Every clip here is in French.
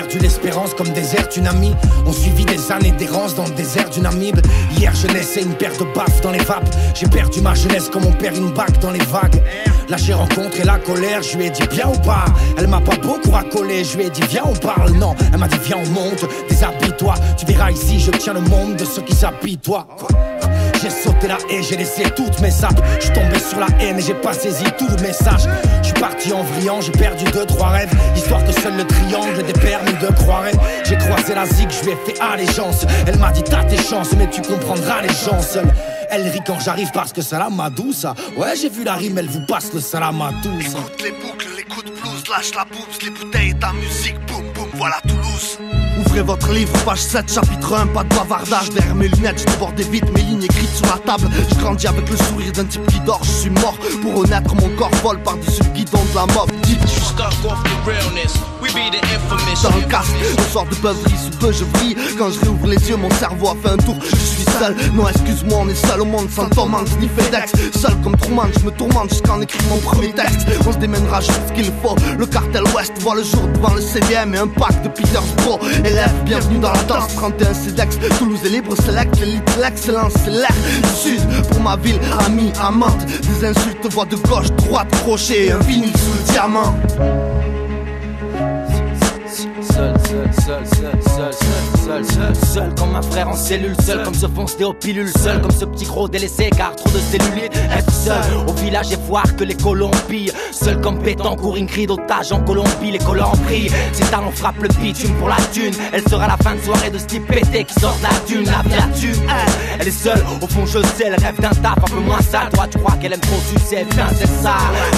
perdu l'espérance comme désert une amie. On suivit des années d'errance dans le désert d'une amibe. Hier je naissais une paire de baffes dans les vapes. J'ai perdu ma jeunesse comme on perd une bague dans les vagues. Là j'ai rencontré la colère, je lui ai dit bien ou pas. Elle m'a pas beaucoup racolé, je lui ai dit viens on parle. Non, elle m'a dit viens on monte, déshabille-toi. Tu verras ici je tiens le monde de ceux qui s'habillent toi. J'ai sauté la haie, j'ai laissé toutes mes sapes. Je suis tombé sur la haine et j'ai pas saisi tout le message. Je suis parti en vrillant, j'ai perdu 2-3 rêves. Histoire que seul le triangle des permis de croirait. J'ai croisé la zig, je lui ai fait allégeance. Elle m'a dit t'as tes chances mais tu comprendras les gens seuls. Elle rit quand j'arrive parce que ça la m'a douce. Ouais j'ai vu la rime, elle vous passe le salam à tous. Écoute les boucles, les coups de blues, lâche la boobs, les bouteilles, ta musique, boum boum, voilà Toulouse. Ouvrez votre livre, page 7, chapitre 1, pas de bavardage. Derrière mes lunettes, je débordais vite, mes lignes écrites sur la table. Je grandis avec le sourire d'un type qui dort, je suis mort. Pour renaître, mon corps vole par-dessus le guidon de la mob. Dans le casque, le soir de beuverie, sous peu je brille. Quand je réouvre les yeux, mon cerveau a fait un tour. Je suis seul, non excuse-moi, on est seul au monde. Sans Tom Hanks ni FedEx, seul comme Truman, je me tourmente jusqu'en écrit mon premier texte. On se démènera juste ce qu'il faut. Le cartel Ouest voit le jour devant le CDM et un pack de Petersbro. Élève, bienvenue dans la danse, 31 CEDEX. Toulouse est libre, select, l'élite, l'excellence, c'est l'air du sud. Pour ma ville, amie, amante. Des insultes, voix de gauche, droite, crochet. Un vinyle sous le diamant. Seul comme un frère en cellule, seul comme ce foncé aux pilules, seul comme ce petit gros délaissé car trop de cellulite. Être seul au village et voir que les colons pillent, seul comme Pétancourt, une cri d'otage en Colombie. Les colons prient, ses talons frappent le bitume pour la thune. Elle sera la fin de soirée de ce type pété qui sort de la dune. La vie la tue, elle est seule, au fond je sais, elle rêve d'un taf un peu moins sale. Toi tu crois qu'elle aime trop succès, bien c'est ça.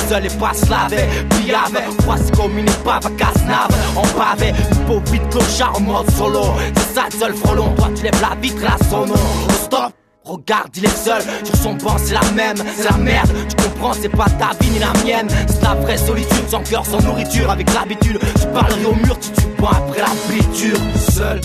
Seule et pas slave, piave, voici comme une épave à casse-nave. En pavé, une pauvre vite clochard en mode solo. C'est ça le seul frelon, toi tu lèves la vitre et la sono. Oh stop, regarde il est seul, sur son banc c'est la même, c'est la merde. Tu comprends c'est pas ta vie ni la mienne. C'est la vraie solitude, sans cœur, sans nourriture. Avec l'habitude, tu parlerais au mur, tu tues pas après la friture. Seul,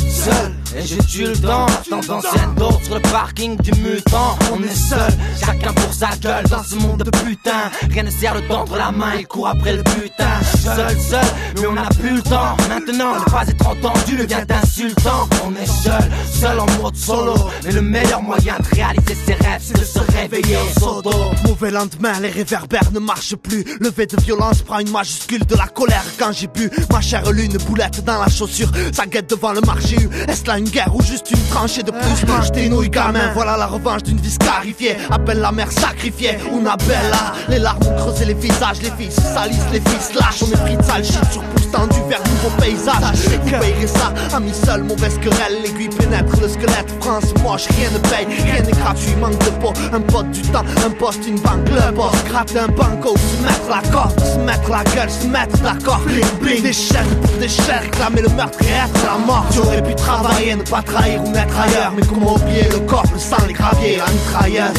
et je tue le temps. Attendant scène d'autres sur le parking du mutant. On est seul, chacun pour sa gueule dans ce monde de putain. Rien ne sert de tendre la main, il court après le butin. Seul, mais on n'a plus le temps. Maintenant, ne pas être entendu devient insultant. On est seul en mode solo. Mais le meilleur moyen de réaliser ses rêves, c'est de se réveiller au sodo. Mauvais lendemain, les réverbères ne marchent plus. Levé de violence prend une majuscule de la colère quand j'ai bu. Ma chère lune, boulette dans la chaussure. Ça guette devant le marché U. Est-ce là une guerre ou juste une tranchée de plus? Mange tes nouilles gamin, voilà la revanche d'une vie scarifiée. Appelle la mère sacrifiée, una bella. Les larmes ont creusé les visages, les filles se salissent, les filles se lâchent. On est pris de sale shit sur pouce tendu vers nouveau paysage. Vous payerez ça, amis seuls, mauvaise querelle. L'aiguille pénètre le squelette, France moche, rien ne paye, rien n'est gratuit, manque de peau. Un pote du temps, un poste, une banque, le boss. Gratter un banco, se mettre la corde, se mettre la gueule, se mettre d'accord. Bling bling, des chaînes pour des chairs, réclamer le meurtre et être la mort. Tu aurais pu travailler, ne pas trahir ou mettre ailleurs. Mais comment oublier le corps, le sang, les graviers, la mitrailleuse.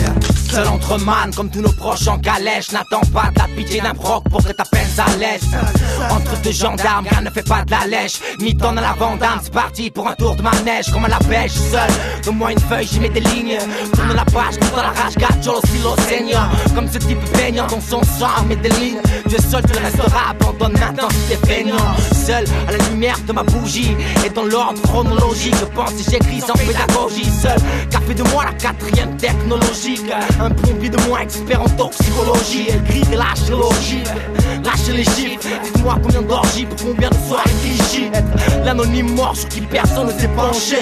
Seul entre man, comme tous nos proches en calèche. N'attends pas de la pitié d'un proc pour que ta peine s'allège. Entre deux gendarmes, rien ne fait pas de la lèche. Mi-temps dans la vandame, c'est parti pour un tour de manège. Comme à la pêche, seul, donne-moi une feuille, j'y mets des lignes. Tourne la page, tout dans la rage, gacho, silo, seigneur. Comme ce type baignant dans son sang, mets des lignes. Tu es seul, tu le resteras, abandonne maintenant si t'es feignant. Seul, à la lumière de ma bougie, et dans l'ordre chronologique. Je pense et j'écris sans pédagogie. Seul, qu'a fait de moi la quatrième technologique. Un plombier de moi expert en toxicologie. Elle crie et lâche l'ogive, lâchez les chiffres. Dites-moi combien d'orgies pour combien de soirées Fiji. Être l'anonyme mort sur qui personne ne s'est penché.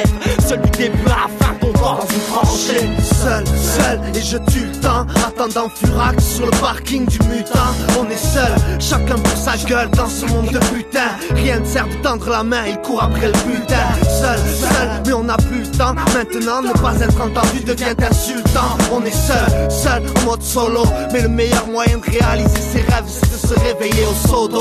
Seul du début à la fin, ton corps dans une tranchée. Seul, et je tue le temps. Attendant Furax sur le parking du mutant. On est seul, chacun pour sa gueule dans ce monde de putain. Rien ne sert de tendre la main, il court après le butin. Seul, mais on n'a plus le temps. Maintenant, ne pas être entendu devient insultant. On est seul en mode solo. Mais le meilleur moyen de réaliser ses rêves, c'est de se réveiller au sodo.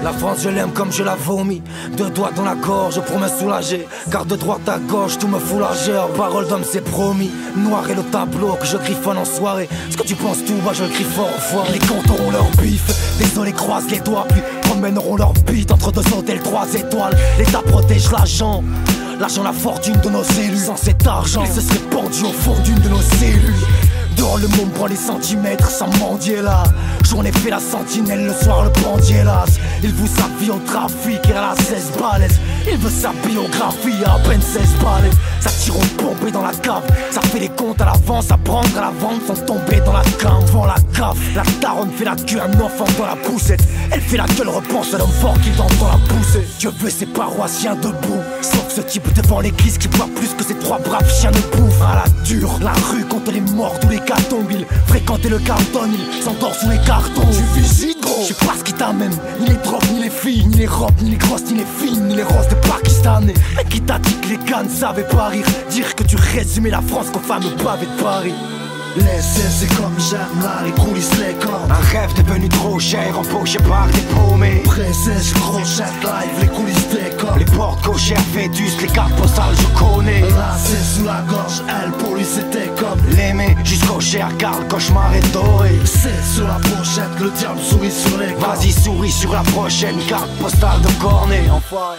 La France je l'aime comme je la vomis. Deux doigts dans la gorge pour me soulager, car de droite à gauche tout me fout la gère. Parole d'homme c'est promis, noir est le tableau que je griffonne en soirée. Ce que tu penses tout bas je le crie fort au foire. Les comptes auront leur bif, désolé croise les doigts. Puis promèneront leur bite entre deux hôtels 3 étoiles. L'État protège l'argent, la fortune de nos cellules. Sans cet argent, il se serait pendu au fond d'une de nos cellules. Dehors le monde prend les centimètres sans mendier là. Journée fait la sentinelle, le soir le bandit hélas. Il veut sa vie au trafic et à la 16 balaises. Il veut sa biographie à peine 16 balais. Ça tire au pompé dans la cave, ça fait les comptes à l'avance, à prendre à la vente sans tomber dans la cave. Devant la cave, la daronne fait la queue, un enfant dans la poussette. Elle fait la gueule, repense à l'homme fort qui danse dans la poussée. Dieu veut ses paroissiens debout, sauf ce type devant l'église qui voit plus que ces trois braves chiens de bouffe. À la dure, la rue contre les morts d'où les cartons. Il fréquentait le carton, il s'endort sous les cartons. Tu visites gros, je sais pas ce qui t'amène. Ni les drogues, ni les filles, ni les robes, ni les grosses, ni les fines, ni les roses de Pakistanais. Mais qui t'a dit que les gars ne savaient pas rire? Dire que tu résumais la France qu'aux fameux pavés de Paris. Laissez, c'est comme j'aime là, les coulisses, les cordes. Un rêve devenu trop cher, empoché par des paumés. Pressé, je crochette live, les coulisses, les cordes. Les portes cochères, vétustes, les cartes postales, je connais. Là, c'est sous la gorge, elle, pour lui, c'était comme l'aimer jusqu'au cher, car le cauchemar est doré. C'est sur la pochette, le diable sourit sur les cordes. Vas-y, souris sur la prochaine carte postale de Cornet, enfoiré.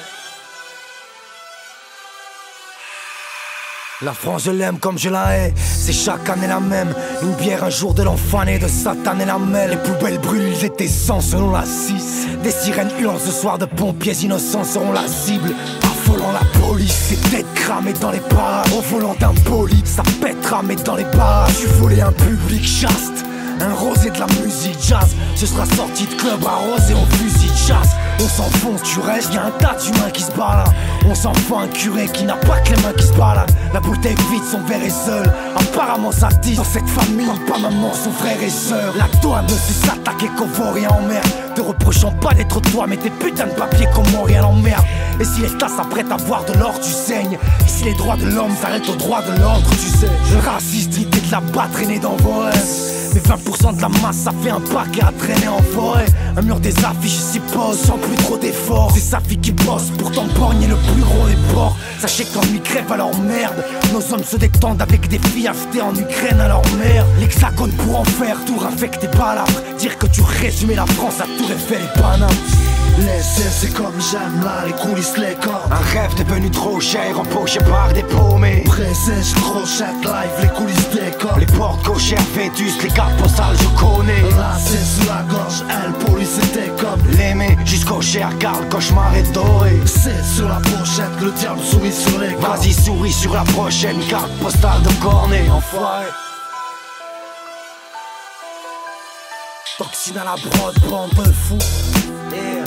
La France je l'aime comme je la hais, c'est chaque année la même. Une bière un jour de l'enfant né de Satan et la mêle. Les poubelles brûlent, ils étaient 100 selon la 6. Des sirènes hurlant ce soir de pompiers innocents seront la cible. Affolant la police, ses têtes cramées dans les parages. Au volant d'un bolide, ça pète ramé dans les barrages. Tu voulais un public chaste, un rosé de la musique jazz. Ce sera sorti de club arrosé au fusil de chasse. On s'enfonce, tu restes, y'a un tas d'humains qui se baladent. On s'en fout un curé qui n'a pas que les mains qui se baladent. La bouteille vide, son verre est seul. Apparemment ça dit dans cette famille, pas maman, son frère et sœur. La douane ne sait s'attaquer qu'au vaurien en mer. Te reprochant pas d'être toi, mais tes putains de papiers comment rien l'emmerde. Et si l'État s'apprête à voir de l'or, tu saignes. Et si les droits de l'homme s'arrêtent aux droits de l'ordre, tu sais. Le racisme, l'idée de la batte traîner dans vos rêves. Mais 20% de la masse, ça fait un paquet à traîner en forêt. Un mur des affiches s'y pose sans plus trop d'efforts. C'est sa fille qui bosse, pourtant borgne le plus gros des porcs. Sachez que l'ennui crève à leur merde. Nos hommes se détendent avec des filles achetées en Ukraine à leur mère. L'hexagone pour en faire, tour infecté balafre. Dire que tu résumais la France à Tour Eiffel et Paname. Laissez, c'est comme j'aime là, les coulisses, les cordes. Un rêve devenu trop cher, empoché par des paumés. Pressé, je crochette live, les coulisses, les cordes. Les portes cochères, vétustes, les cartes postales, je connais. Là, c'est sous la gorge, elle, pour lui, c'était comme l'aimer jusqu'au cher, car le cauchemar est doré. C'est sur la pochette, le diable sourit sur les cordes. Vas-y, souris sur la prochaine carte postale de Cornet, enfoiré. Toxine à la brode, bande de fous. Yeah.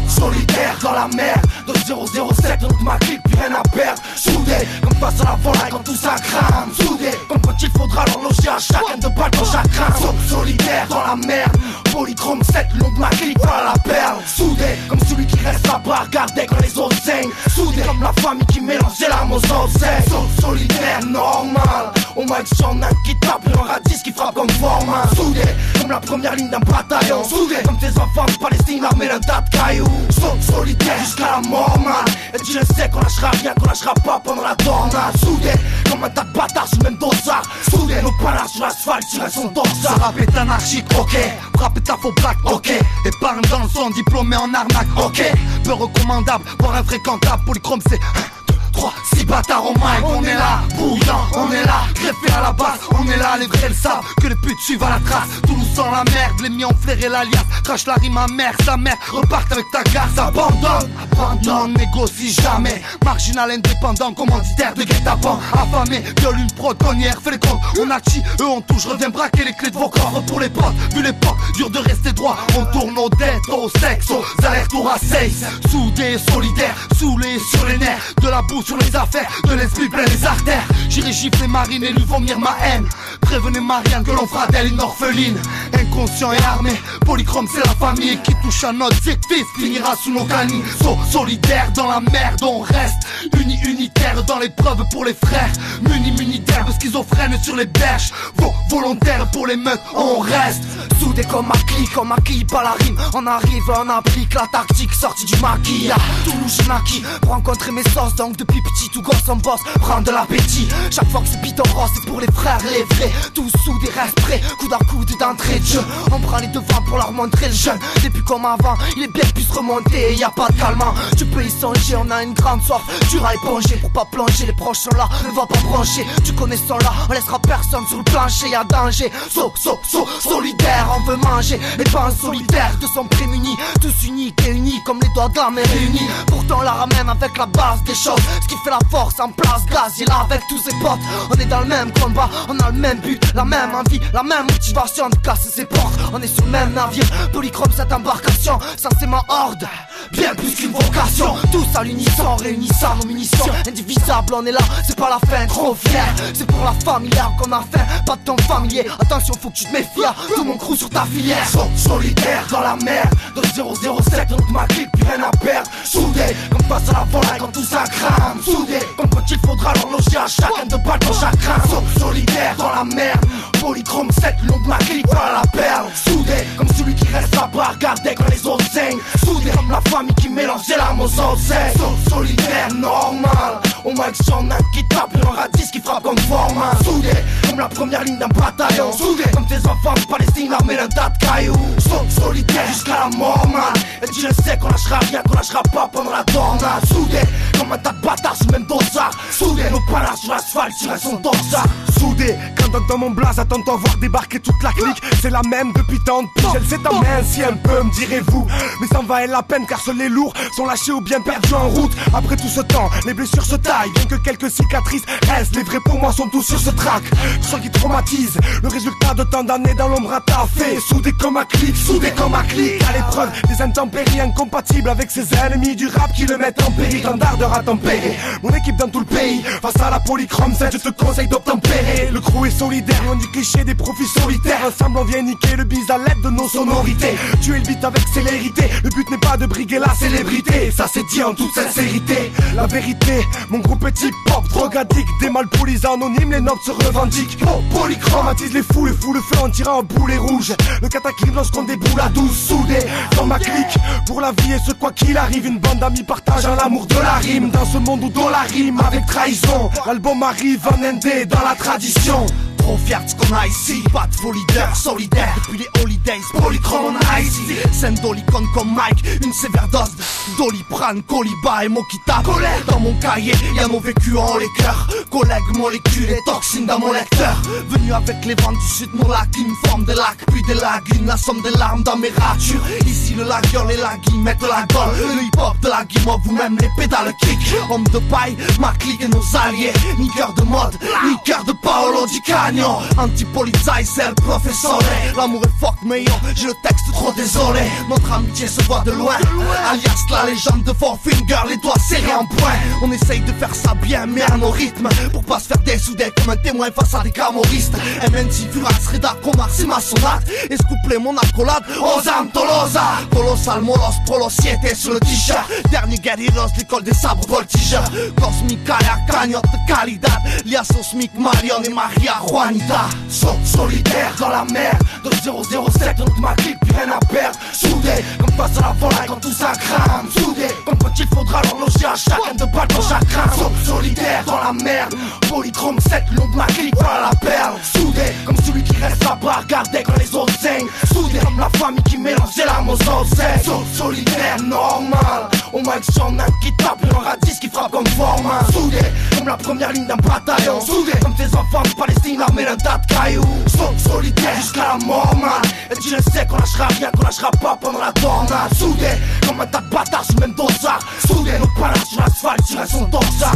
Solitaire dans la mer de 007, toute ma clique, plus rien à perdre. Soudé, comme face à la volaille quand tout ça crame. Soudé, comme quand il faudra l'horloger à chacun de balles dans chacun. Solitaire dans la mer, polychrome 7, le long de ma clique, voilà la perle. Soudé, comme celui qui reste là-bas, regardez quand les autres saignent. Soudé, comme la famille qui mélange les larmes aux enseignes. Solitaire, normal, au mic j'en ai un qui tape et un radis qui frappe comme format. Soudé, comme la première ligne d'un bataillon. Soudé, comme tes enfants de Palestine, l'armée d'un tas de cailloux. Solitaire jusqu'à la mort, man. Et tu le sais qu'on lâchera rien, qu'on lâchera pas pendant la tornade. Soudé, comme un tas de bâtards sur le même dossard. Soudé, nos panards sur l'asphalte, sur un son dorsal. Ce rap est anarchique, ok. Rap est à faux black, ok. Épargne dans le son, diplômé en arnaque, ok. Peu recommandable, voire infréquentable. Polychrome c'est 3, 6 bâtards au mic, on est là, bouillant, on est là, greffé à la base, on est là, les vrais le savent, que les putes suivent à la trace, Toulouse sans la merde, les miens ont flairé l'alias, crache la rime à mère, sa mère, repartent avec ta garce, abandonne, négocie jamais, marginal indépendant, commanditaire de guet-apens, affamé, viole une protonnière, fais les comptes, on a chi, eux on touche, reviens braquer les clés de vos corps pour les potes, vu l'époque, dur de rester droit, on tourne aux dettes, au sexe, aux allers-retours à 6, soudés, solidaires, saoulés sur les nerfs, de la bouse sur les affaires, de l'esprit plein les artères. J'irai gifler Marine et lui vomir ma haine. Prévenez Marianne que l'on fera d'elle une orpheline. Inconscient et armé, Polychrome c'est la famille. Qui touche à notre sectrice finira sous nos canines. Solidaire dans la merde, on reste unitaire dans l'épreuve pour les frères. Muni d'herbe, schizophrène sur les berges. Volontaire pour les meufs, on reste soudés comme un clip à la rime. On arrive, on applique la tactique sortie du maquis. À Toulouse j'ai naquis pour rencontrer mes sauces. Donc depuis petit tout gosse on bosse, prend de l'appétit. Chaque fois que c'est bidon rose c'est pour les frères les vrais. Tous soudés restent prêts, coude à coude d'entrée de jeu. On prend les devants pour leur montrer le jeune. Depuis comme avant, il est bien plus remonté, y a pas de calmant. Tu peux y songer, on a une grande soif, dur à éponger. Pour pas plonger, les proches sont là, ne va pas brancher. Tu connais son là, on laissera personne sur le plancher, y'a danger. Solidaire, on veut manger. Les pas solitaires de sont prémunis, tous uniques et unis comme les doigts de la main réunis. Pourtant on la ramène avec la base des choses. Ce qui fait la force en place, gaz, il est là avec tous ses potes. On est dans le même combat, on a le même but, la même envie, la même motivation de casser ses portes. On est sur le même navire, Polychrome cette embarcation, censément horde, bien plus qu'une vocation. Tous à l'unisson, réunissant nos munitions. Indivisible, on est là, c'est pas la fin, trop fier. C'est pour la familière qu'on a faim, pas de ton familier. Attention, faut que tu te méfies, tout mon crew sur ta filière. Solidaire dans la mer, de 007, donc ma clique, plus rien à perdre. Soudés, comme face à la volaille quand tout ça crame. Soudés, comme quand il faudra l'horloger à chacun de battre ton chagrin. Solidaire dans la mer, Polychrome 7, le long de ma clique, voilà la perle. Soudés, comme celui qui reste là-bas, regardez quand les autres saignent. Soudés, comme la famille qui mélange les larmes aux enseignes. Solidaire, normal, au mic son inquiétable, un radis qui frappe comme format. Soudés, comme la première ligne d'un bataillon. Soudés, comme tes enfants de Palestine armés d'un tas de cailloux. Solidaire jusqu'à la mort, man. Et tu le sais qu'on lâchera rien, qu'on lâchera pas pendant la tornade. Soudés, comme un tas de bâtards sous le même dossard. Soudés, nos panas sur l'asphalte, sur un son dossard. Soudés, quand t'entends mon blaze, attends-toi voir débarquer toute la clique. C'est la même depuis tant de piges, elle s'est si un peu, me direz-vous. Mais ça en valait la peine car seuls les lourds sont lâchés ou bien perdus en route. Après tout ce temps, les blessures se taillent, bien que quelques cicatrices restent. Les vrais pour moi sont tous sur ce track, ce qui traumatise. Le résultat de tant d'années dans l'ombre à taffer. Soudés comme un clic, à l'épreuve des intempéries incompatibles avec ses ennemis du rap qui le mettent en péril. Tant d'ardeur à tempérer mon équipe dans tout le pays. Face à la Polychrome 7, je te conseille d'obtempérer. Le crew est solidaire, loin du cliché des profits solitaires. Ensemble on vient niquer le bise à l'aide de nos sonorités. Tuer le beat avec célérité, le but n'est pas de briguer la célébrité. Ça c'est dit en toute sincérité. La vérité, mon groupe est hip-hop, drogue addict. Des malpolis anonymes, les nobles se revendiquent. Polychrome attise les fous, le feu en tirant un boulet rouge. Le cataclysme lorsqu'on déboule à 12 soudés dans ma clique. Pour la vie et ce quoi qu'il arrive, une bande d'amis partageant l'amour de la rime. Dans ce monde où dans la rime avec trahison, l'album arrive en indé dans la tradition. Trop fier de ce qu'on a ici, pas de faux leader, solidaire depuis les holidays, Polychrome on a ici. Scène d'Olicon comme Mike, une sévère dose de Doliprane, Coliba et Mokita. Colère dans mon cahier, y'a mon vécu en les cœurs. Collègues, molécules et toxines dans mon lecteur. Venu avec les vents du sud, mon lac, une forme de lac, puis des lagunes, la somme des larmes dans mes ratures. Ici le lagueur, les lagues mettent la gueule. Le hip-hop de la guimauve, vous même les pédales kick. Homme de paille, ma clique et nos alliés. Ni cœur de mode, ni cœur de Paolo Di Canio. Anti-polizaï, c'est le professeur. L'amour est fuck, mais yo, j'ai le texte trop désolé. Notre amitié se voit de loin, alias la légende de Four Finger, les doigts serrés en point. On essaye de faire ça bien, mais à nos rythmes, pour pas se faire dessouder comme un témoin face à des camoristes. MNC, Furax, Reda, Comar, c'est ma sonate. Et ce couplet, mon accolade, Ozan Tolosa. Colossal, Molos, Prolo, Siete sur le t-shirt. Dernier guerrieros, l'école des sabres voltigeurs. Cosmic, Kaya, Cagnotte, Calidad. Lias, Osmic, Marion et Maria, Juanita. Solidaire dans la mer, de 007, donc ma clique, plus rien à perdre. Soudés, comme face à la volaille quand tout ça crame. Soudés, comme quand il faudra l'horloger à chacun de battre ton chagrin. Solidaire dans la merde, Polychrome 7, long de ma clique, voilà la perle. Soudés, comme celui qui reste là-bas, regardez quand les autres saignent. Soudés, comme la famille qui mélange les larmes aux enseignes. Solidaire, normal, au mic son inquiétable, un radis qui frappe comme format. Soudés, comme la première ligne d'un bataillon. Soudés, comme tes enfants de Palestine armés d'un tas de cailloux. Solidaire jusqu'à la mort, man. Et tu le sais qu'on lâchera rien, qu'on lâchera pas pendant la tornade. Soudés, comme un tas de bâtards sous le même dossard. Soudés, nos panas sur l'asphalte, sur un son dossard.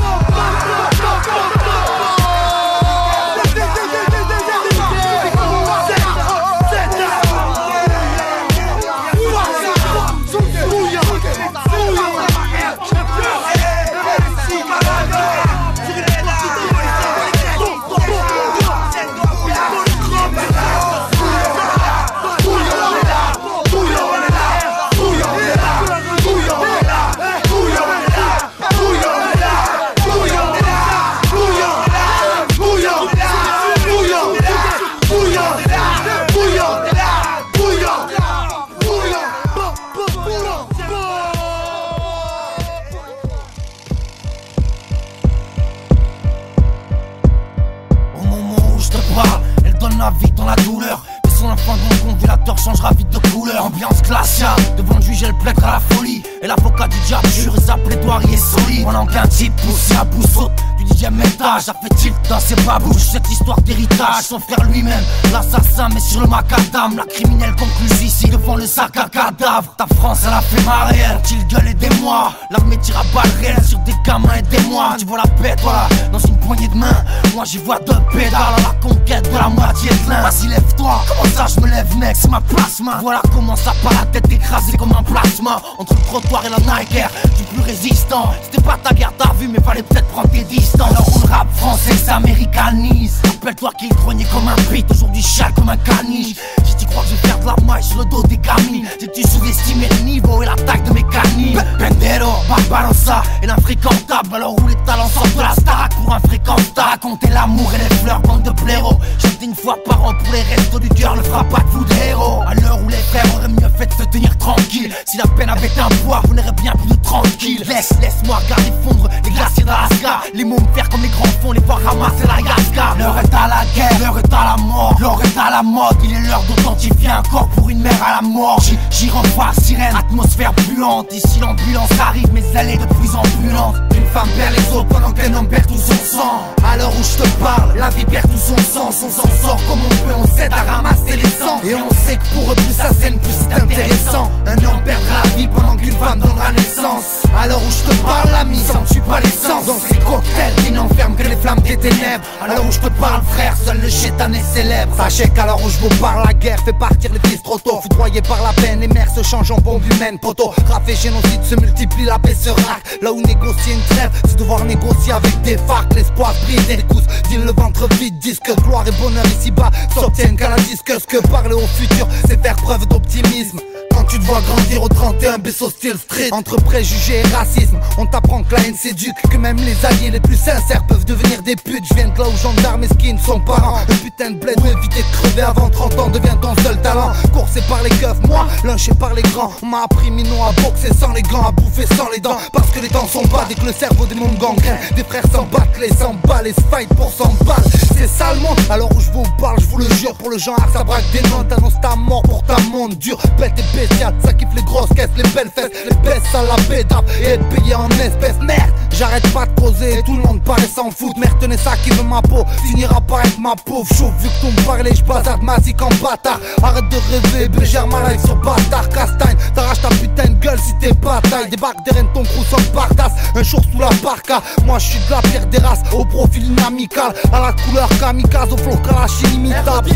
fin de mon congélateur changera vite de couleur. Ambiance glaciale, devant le juge elle plaide à la folie. Et l'avocat du diable jure et sa plaidoirie est solide. Pendant qu'un type poussé à bout saute du 10e étage, a fait tilt dans ses babouches. Cette histoire d'héritage, son frère lui-même, l'assassin mais sur le macadam. La criminelle concluse ici devant le sac à cadavre. Ta France elle a fait marée, elle gueule aidez-moi. L'armée tire à balles réelles sur des gamins aidez-moi. Tu vois la bête voilà, dans une poignée de main. Moi j'y vois deux pédales à la conquête de la moitié de l'un. Vas-y lève-toi, comment ça je me lève mec, c'est ma plasma. Voilà comment ça part la tête écrasée comme un plasma. Entre le trottoir et la Nike Air, du plus résistant. C'était pas ta guerre t'as vu mais fallait peut-être prendre tes distances. Alors on le rap français s'américanise. Rappelle-toi qu'il grognait comme un beat, aujourd'hui chale comme un caniche. Si tu crois que je vais faire de la maille sur le dos des gamines, si tu sous-estimé le niveau et la taille de mes canines. Pendero, Barbarossa et l'infréquentable. Alors où les talents sortent de la Starac pour un fréquentable. Raconter l'amour et les fleurs, bande de blaireaux. Chanter une fois par an pour les restos du cœur, ne fera pas de vous de héros. À l'heure où les frères auraient mieux fait de se tenir tranquille. Si la peine avait un poids, vous n'aurez bien plus de tranquille. Laisse-moi regarder fondre les glaciers d'Alaska. Les mots me faire comme les grands fonds, les voir ramasser la Yaska. L'heure est à la guerre, l'heure est à la mort. L'heure est à la mode, il est l'heure d'authentifier un corps pour une mère à la mort. J'y renvoie sirène, atmosphère brûlante. Ici l'ambulance arrive, mais elle est de plus ambulante. Une femme perd les autres pendant qu'un homme perd tout son sang. À l'heure où je te parle, la vie perd tout son sens. On s'en sort comme on peut, on s'aide à ramasser les sangs. Et on sait que pour eux plus ça scène, plus c'est intéressant. Un homme perdra la vie pendant qu'une femme donnera naissance. À l'heure où je te parle, l'ami, ça ne tue pas l'essence. Dans ces cocktails qui n'enferment que les flammes des ténèbres. À l'heure où je te parle frère, seul le chétan est célèbre. Sachez qu'à l'heure où je vous parle, la guerre fait partir les fils trop tôt. Foudroyés par la peine, les mères se changent en bombes humaines. Poteau, raf et génocide se multiplient, la paix se raque. Là où négocier une trêve, c'est devoir négocier avec des farcs. L'espoir brise et les cousses, dit le ventre vide. Disent que gloire et bonheur ici-bas s'obtiennent qu'à la disque. Ce que parler au futur, c'est faire preuve d'optimisme. Quand tu te vois grandir au 31 Besso Steel Street, entre préjugés et racisme, on t'apprend que la haine s'éduque, que même les alliés les plus sincères peuvent devenir des putes. Je viens de là où gendarmes et skins sont parents. Un putain de bled où éviter de crever avant 30 ans devient ton seul talent. Coursé par les keufs, moi, lynché par les grands. On m'a appris minon à boxer sans les gants, à bouffer sans les dents. Parce que les temps sont bas dès que le cerveau des mômes gangrène. Des frères s'en battent, les 100 balles, et se fight pour 100 balles. C'est ça le monde, alors où je vous parle, je vous le jure. Pour le genre, ça braque des notes, t'annonces ta mort pour ta monde dur. Bête et bestiale, ça kiffe les grosses caisses, les belles fesses, les baisses à la pédale et être payé en espèces. Merde, j'arrête pas de causer, tout le monde paraît s'en foutre. Merde, tenez ça qui veut ma peau, finira par être ma pauvre chauve. Vu que ton parlais, j'bazarde massique en bâtard. Arrête de rêver, bégère ma life sur bâtard. Castagne, t'arraches ta putain de gueule si t'es bataille. Débarque des reines, ton crew sans partasse. Un jour sous la parka, moi j'suis de la pierre des races. Au profil inamical, à la couleur kamikaze, au flow kalash inimitable.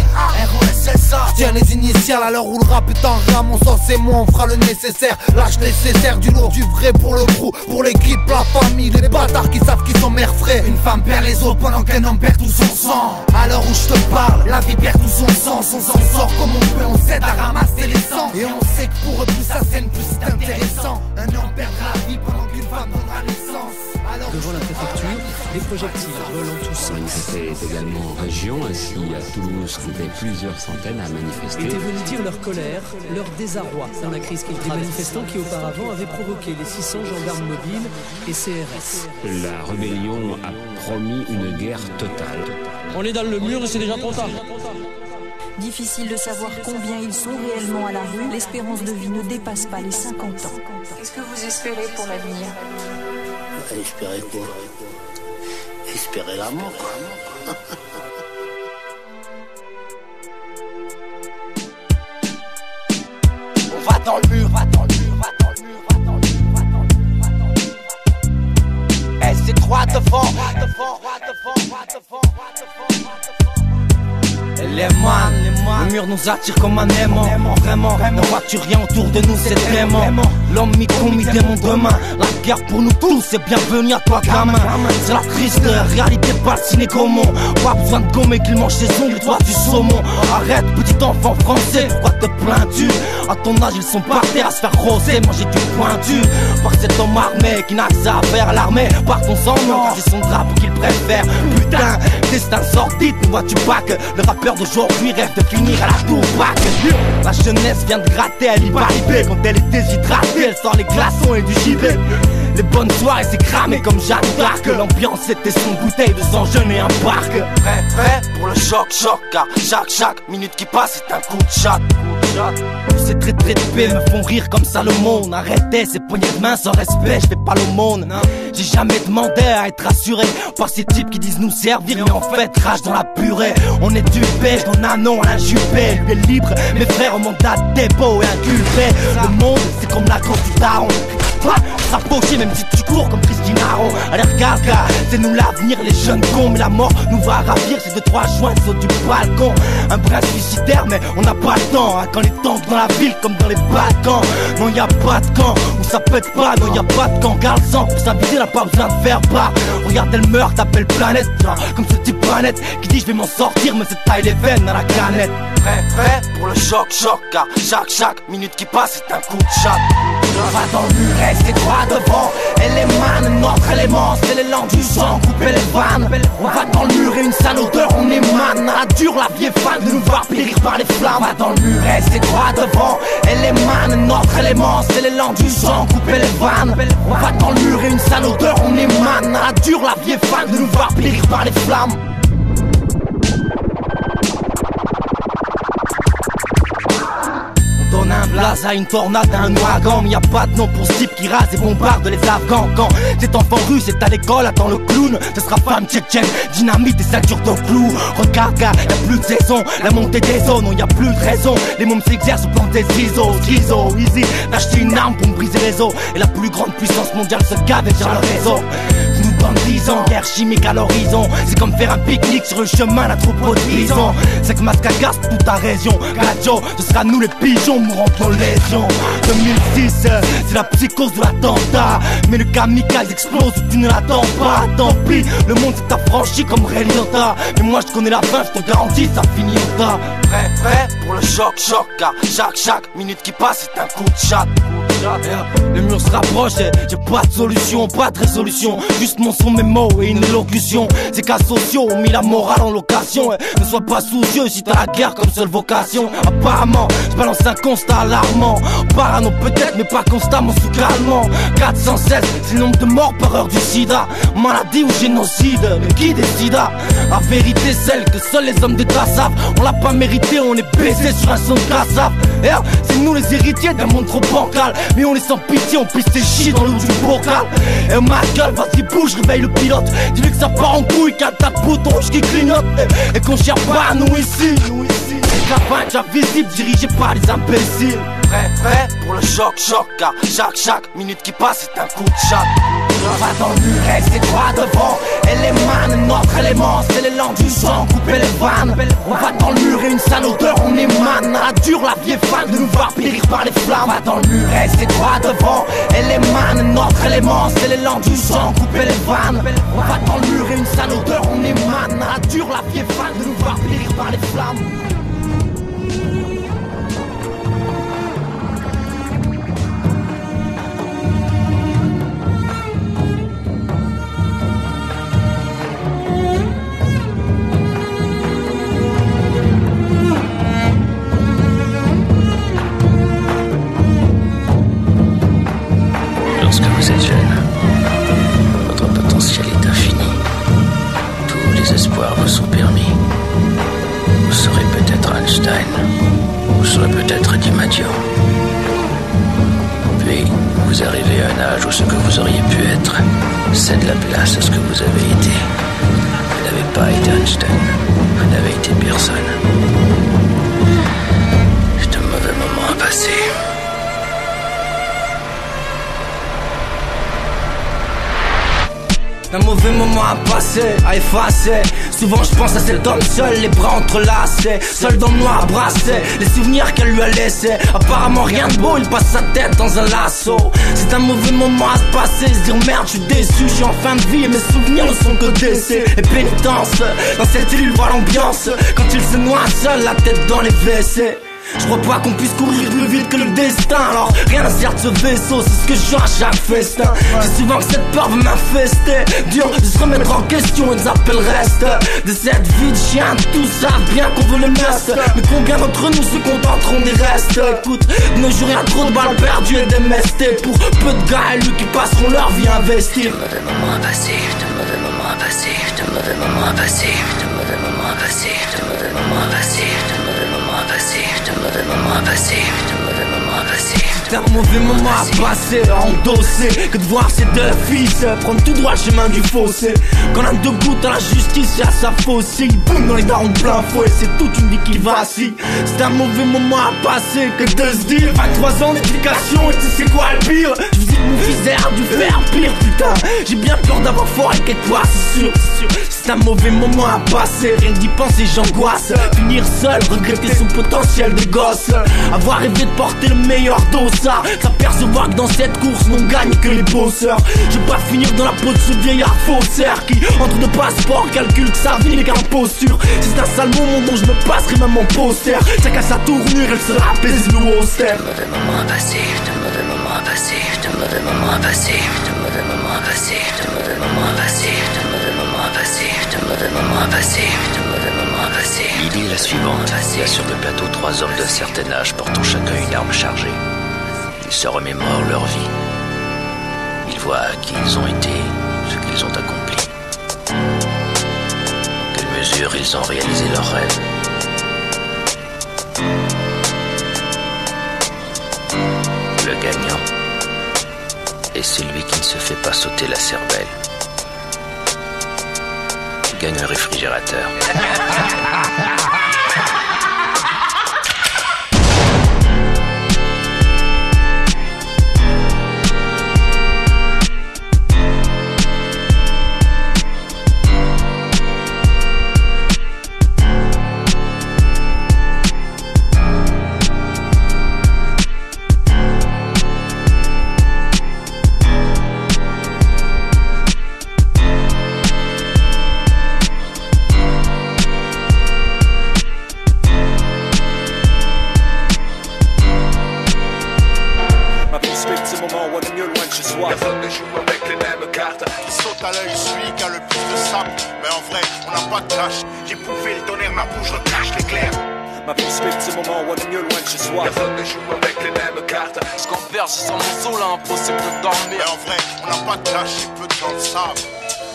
Tiens les initiales, à l'heure où le rap est en rame, on sort c'est moi, on fera le nécessaire. Lâche nécessaire, du lourd, du vrai pour le crew, pour l'équipe, la famille, les bâtards qui savent qu'ils sont mères frais. Une femme perd les autres pendant qu'un homme perd tout son sang. À l'heure où je te parle, la vie perd tout son sens. On s'en sort comme on peut, on s'aide à ramasser les sangs. Et on sait que pour eux plus ça scène, plus c'est intéressant. Un homme perdra la vie pendant qu'une femme donnera naissance. Devant la préfecture, des projectiles volent en tous sens. Manifestaient également en région, ainsi à Toulouse, c'était plusieurs centaines à manifester. Étaient venus dire leur colère, leur désarroi dans la crise qu'ils traversent. Des manifestants qui auparavant avaient provoqué les 600 gendarmes mobiles et CRS. La rébellion a promis une guerre totale. On est dans le mur et c'est déjà trop tard. Difficile de savoir combien ils sont réellement à la rue. L'espérance de vie ne dépasse pas les 50 ans. Qu'est-ce que vous espérez pour l'avenir? Espérer quoi? Espérer la mort, quoi. On va dans le mur, va dans le mur, va dans le mur, va dans le mur, va dans le mur, va dans le mur. C'est droit devant, les man, le mur nous attire comme un aimant. Vraiment, ne vois-tu rien autour de nous, c'est vraiment l'homme mi-con, mi-démon demain. La guerre pour nous tous, c'est bienvenue à toi gamin. C'est la triste réalité, pas le ciné-commun. Pas besoin de gommer qu'il mange ses ongles, toi du saumon. Arrête, petit enfant français, pourquoi te plains-tu? À ton âge, ils sont par terre à se faire roser, manger du pointu. Par cet homme armé qui n'a que ça à faire à l'armée. Partons sans nom, car c'est son drapeau qu'il préfère. Putain, destin sordide, ne vois-tu pas que le rappeur d'aujourd'hui rêve de finir à la tour bac. La jeunesse vient de gratter, elle y va arriver. Quand elle est déshydratée, elle sort les glaçons et du gibet. Les bonnes soirées c'est cramé comme Jeanne d'Arc. L'ambiance était son bouteille de sang jeune et un parc. Prêt pour le choc, car chaque minute qui passe c'est un coup de chat. Ces traits de paix me font rire comme Salomon. Arrêtez ces poignées de main sans respect, je fais pas l'aumône. J'ai jamais demandé à être rassuré par ces types qui disent nous servir, mais en fait rage dans la purée. On est du pêche dans Nanon, Alain Juppé. Lui est libre, mes frères ont mandat de dépôt et inculpé. Le monde c'est comme la grosse du daron. Rapprocher même si tu cours comme Christine Aron. Allez regarde gars, c'est nous l'avenir, les jeunes cons. Mais la mort nous va ravir, c'est 2-3 joints saut du balcon. Un brin suicidaire mais on n'a pas le temps hein. Quand les tanks dans la ville comme dans les Balkans. Non y'a pas de camp, où ça pète pas. Non y'a pas de camp, garde le sang. Pour s'aviser n'a pas besoin de faire part. Regarde elle meurt, t'appelles planète genre, comme ce type planète qui dit je vais m'en sortir mais c'est taille les veines dans la canette. Prêt pour le choc, car chaque minute qui passe c'est un coup de chat. On va dans le mur, restez droit devant. Élément, notre élément, c'est l'élan du sang, couper les vannes. On va dans le mur et une sale odeur, on émane. À la dure, la vie est fan de nous voir périr par les flammes. On va dans le mur, restez droit devant. Élément, notre élément, c'est l'élan du sang, couper les vannes. On va dans le mur et une sale odeur, on émane. À la dure, la vie est fan de nous voir périr par les flammes. Donne un blaze à une tornade, à un ouragan. Mais y'a pas de nom pour ce type qui rase et bombarde les Afghans. Quand cet enfant russe est à l'école, attends le clown. Ce sera femme tchétchène, dynamite et ceinture de clous. Regarde gars, y'a plus de saison, la montée des eaux, non y'a plus de raison. Les mômes s'exercent au plan des ciseaux. Schizo, easy, d'acheter une arme pour me briser les os. Et la plus grande puissance mondiale se gave et gère le réseau. Nous bandisons, guerre chimique à l'horizon. C'est comme faire un pique-nique sur le chemin d'un troupeau de bisons. C'est que masque agace toute ta région. Gadio, ce sera nous les pigeons mourant de nos légions. 2006, c'est la psychose de l'attentat. Mais le kamikaze explose où tu ne l'attends pas. Tant pis, le monde s'est affranchi comme Ray Liotta. Mais moi je connais la fin, je te garantis, ça finit au tas. Prêt pour le choc, car chaque minute qui passe c'est un coup de chat. Le mur se rapproche, j'ai pas de solution, pas de résolution. Juste mon son, mes mots et une élocution. Ces cas sociaux ont mis la morale en location. Ne sois pas soucieux si t'as la guerre comme seule vocation. Apparemment, je balance un constat alarmant. Parano peut-être, mais pas constamment sous calmant. 416, c'est le nombre de morts par heure du sida. Maladie ou génocide, mais qui décida? La vérité, celle que seuls les hommes d'État savent. On l'a pas mérité, on est baisé sur un son de cassave. C'est nous les héritiers d'un monde trop bancal. Mais on est sans pitié, on pisse tes chies dans l'eau du bocal. Et ma gueule, vas-y bouge, réveille le pilote. Dis-lui que ça part en couille, qu'un tas de boutons rouges qui clignotent. Et qu'on cherche pas nous ici. La fin déjà visible, dirigé par les imbéciles. Prêt pour le choc, car chaque minute qui passe c'est un coup de chat. On va dans le mur, restez droit devant. Élément, notre élément, c'est l'élan du sang, couper les vannes. On va dans le mur et une sale odeur, on émane. À la dure, la vie est fan de nous voir périr par les flammes. On va dans le mur, restez droit devant. Élément, notre élément, c'est l'élan du sang, couper les vannes. On va dans le mur et une sale odeur, on émane. À la dure, la vie est fan de nous voir périr par les flammes. Lorsque vous êtes jeune, votre potentiel est infini. Tous les espoirs vous sont permis. Vous serez peut-être Einstein, vous serez peut-être DiMaggio. Puis, vous arrivez à un âge où ce que vous auriez pu être cède la place à ce que vous avez été. Vous n'avez pas été Einstein, vous n'avez été personne. C'est un mauvais moment à passer. Un mauvais moment à passer, à effacer. Souvent je pense à cet homme seul, les bras entrelacés, seul dans le noir brassé, les souvenirs qu'elle lui a laissés. Apparemment rien de beau, il passe sa tête dans un lasso. C'est un mauvais moment à se passer, se dire merde je suis déçu, je suis en fin de vie et mes souvenirs ne sont que décès. Et pénitence, dans cette île voir l'ambiance, quand il se noie seul, la tête dans les WC. Je crois pas qu'on puisse courir plus vite que le destin. Alors rien n'a sert de ce vaisseau, c'est ce que je jure à chaque festin. C'est souvent que cette peur veut m'infester. Dur de se remettre en question, ils appellent reste. De cette vie de chien, tous savent bien qu'on veut le must. Mais combien d'entre nous se contenteront des restes? Écoute, ne joue rien trop de balles perdues et d'MST. Pour peu de gars élus qui passeront leur vie à investir. De mauvais moments à passer, de mauvais moments à passer, de mauvais moments à passer, de mauvais moments à passer, de mauvais moments à passer, de mauvais moments à passer, de mauvais moments à passer, de mauvais moments à passer. C'est un mauvais moment à passer, à endosser, que de voir ces deux fils prendre tout droit le chemin du fossé. Quand un deux gouttes à la justice et à sa faucille, boum dans les darons plein fouet, c'est toute une vie qui vacille. C'est un mauvais moment à passer, que de se dire 23 ans d'éducation et tu sais quoi le pire? Je vous dis que mon fils a dû faire pire, putain. J'ai bien peur d'avoir fort avec toi, c'est sûr, c'est sûr. C'est un mauvais moment à passer, rien que d'y penser j'angoisse. Finir seul, regretter son potentiel de gosse. Avoir rêvé de porter le meilleur dossard, s'apercevoir que dans cette course n'on gagne que les bosseurs. Je veux pas finir dans la peau de ce vieillard faussaire qui, entre deux passeports, calcule que sa vie n'est qu'un posture. C'est un sale moment dont je me passerai même en poster. Chacun sa tournure, elle sera paisible ou austère. De mauvais moments à passer, de mauvais moments à passer, de mauvais moments à passer, de mauvais moments à passer, de mauvais moments à passer, de mauvais moments à passer, de mauvais moments à passer, de mauvais moments à passer. L'idée est la suivante. Il y a sur le plateau 3 hommes d'un certain âge portant chacun une arme chargée. Ils se remémorent leur vie. Ils voient qui ils ont été, ce qu'ils ont accompli. Dans quelle mesure ils ont réalisé leurs rêves. Le gagnant est celui qui ne se fait pas sauter la cervelle. Il gagne un réfrigérateur.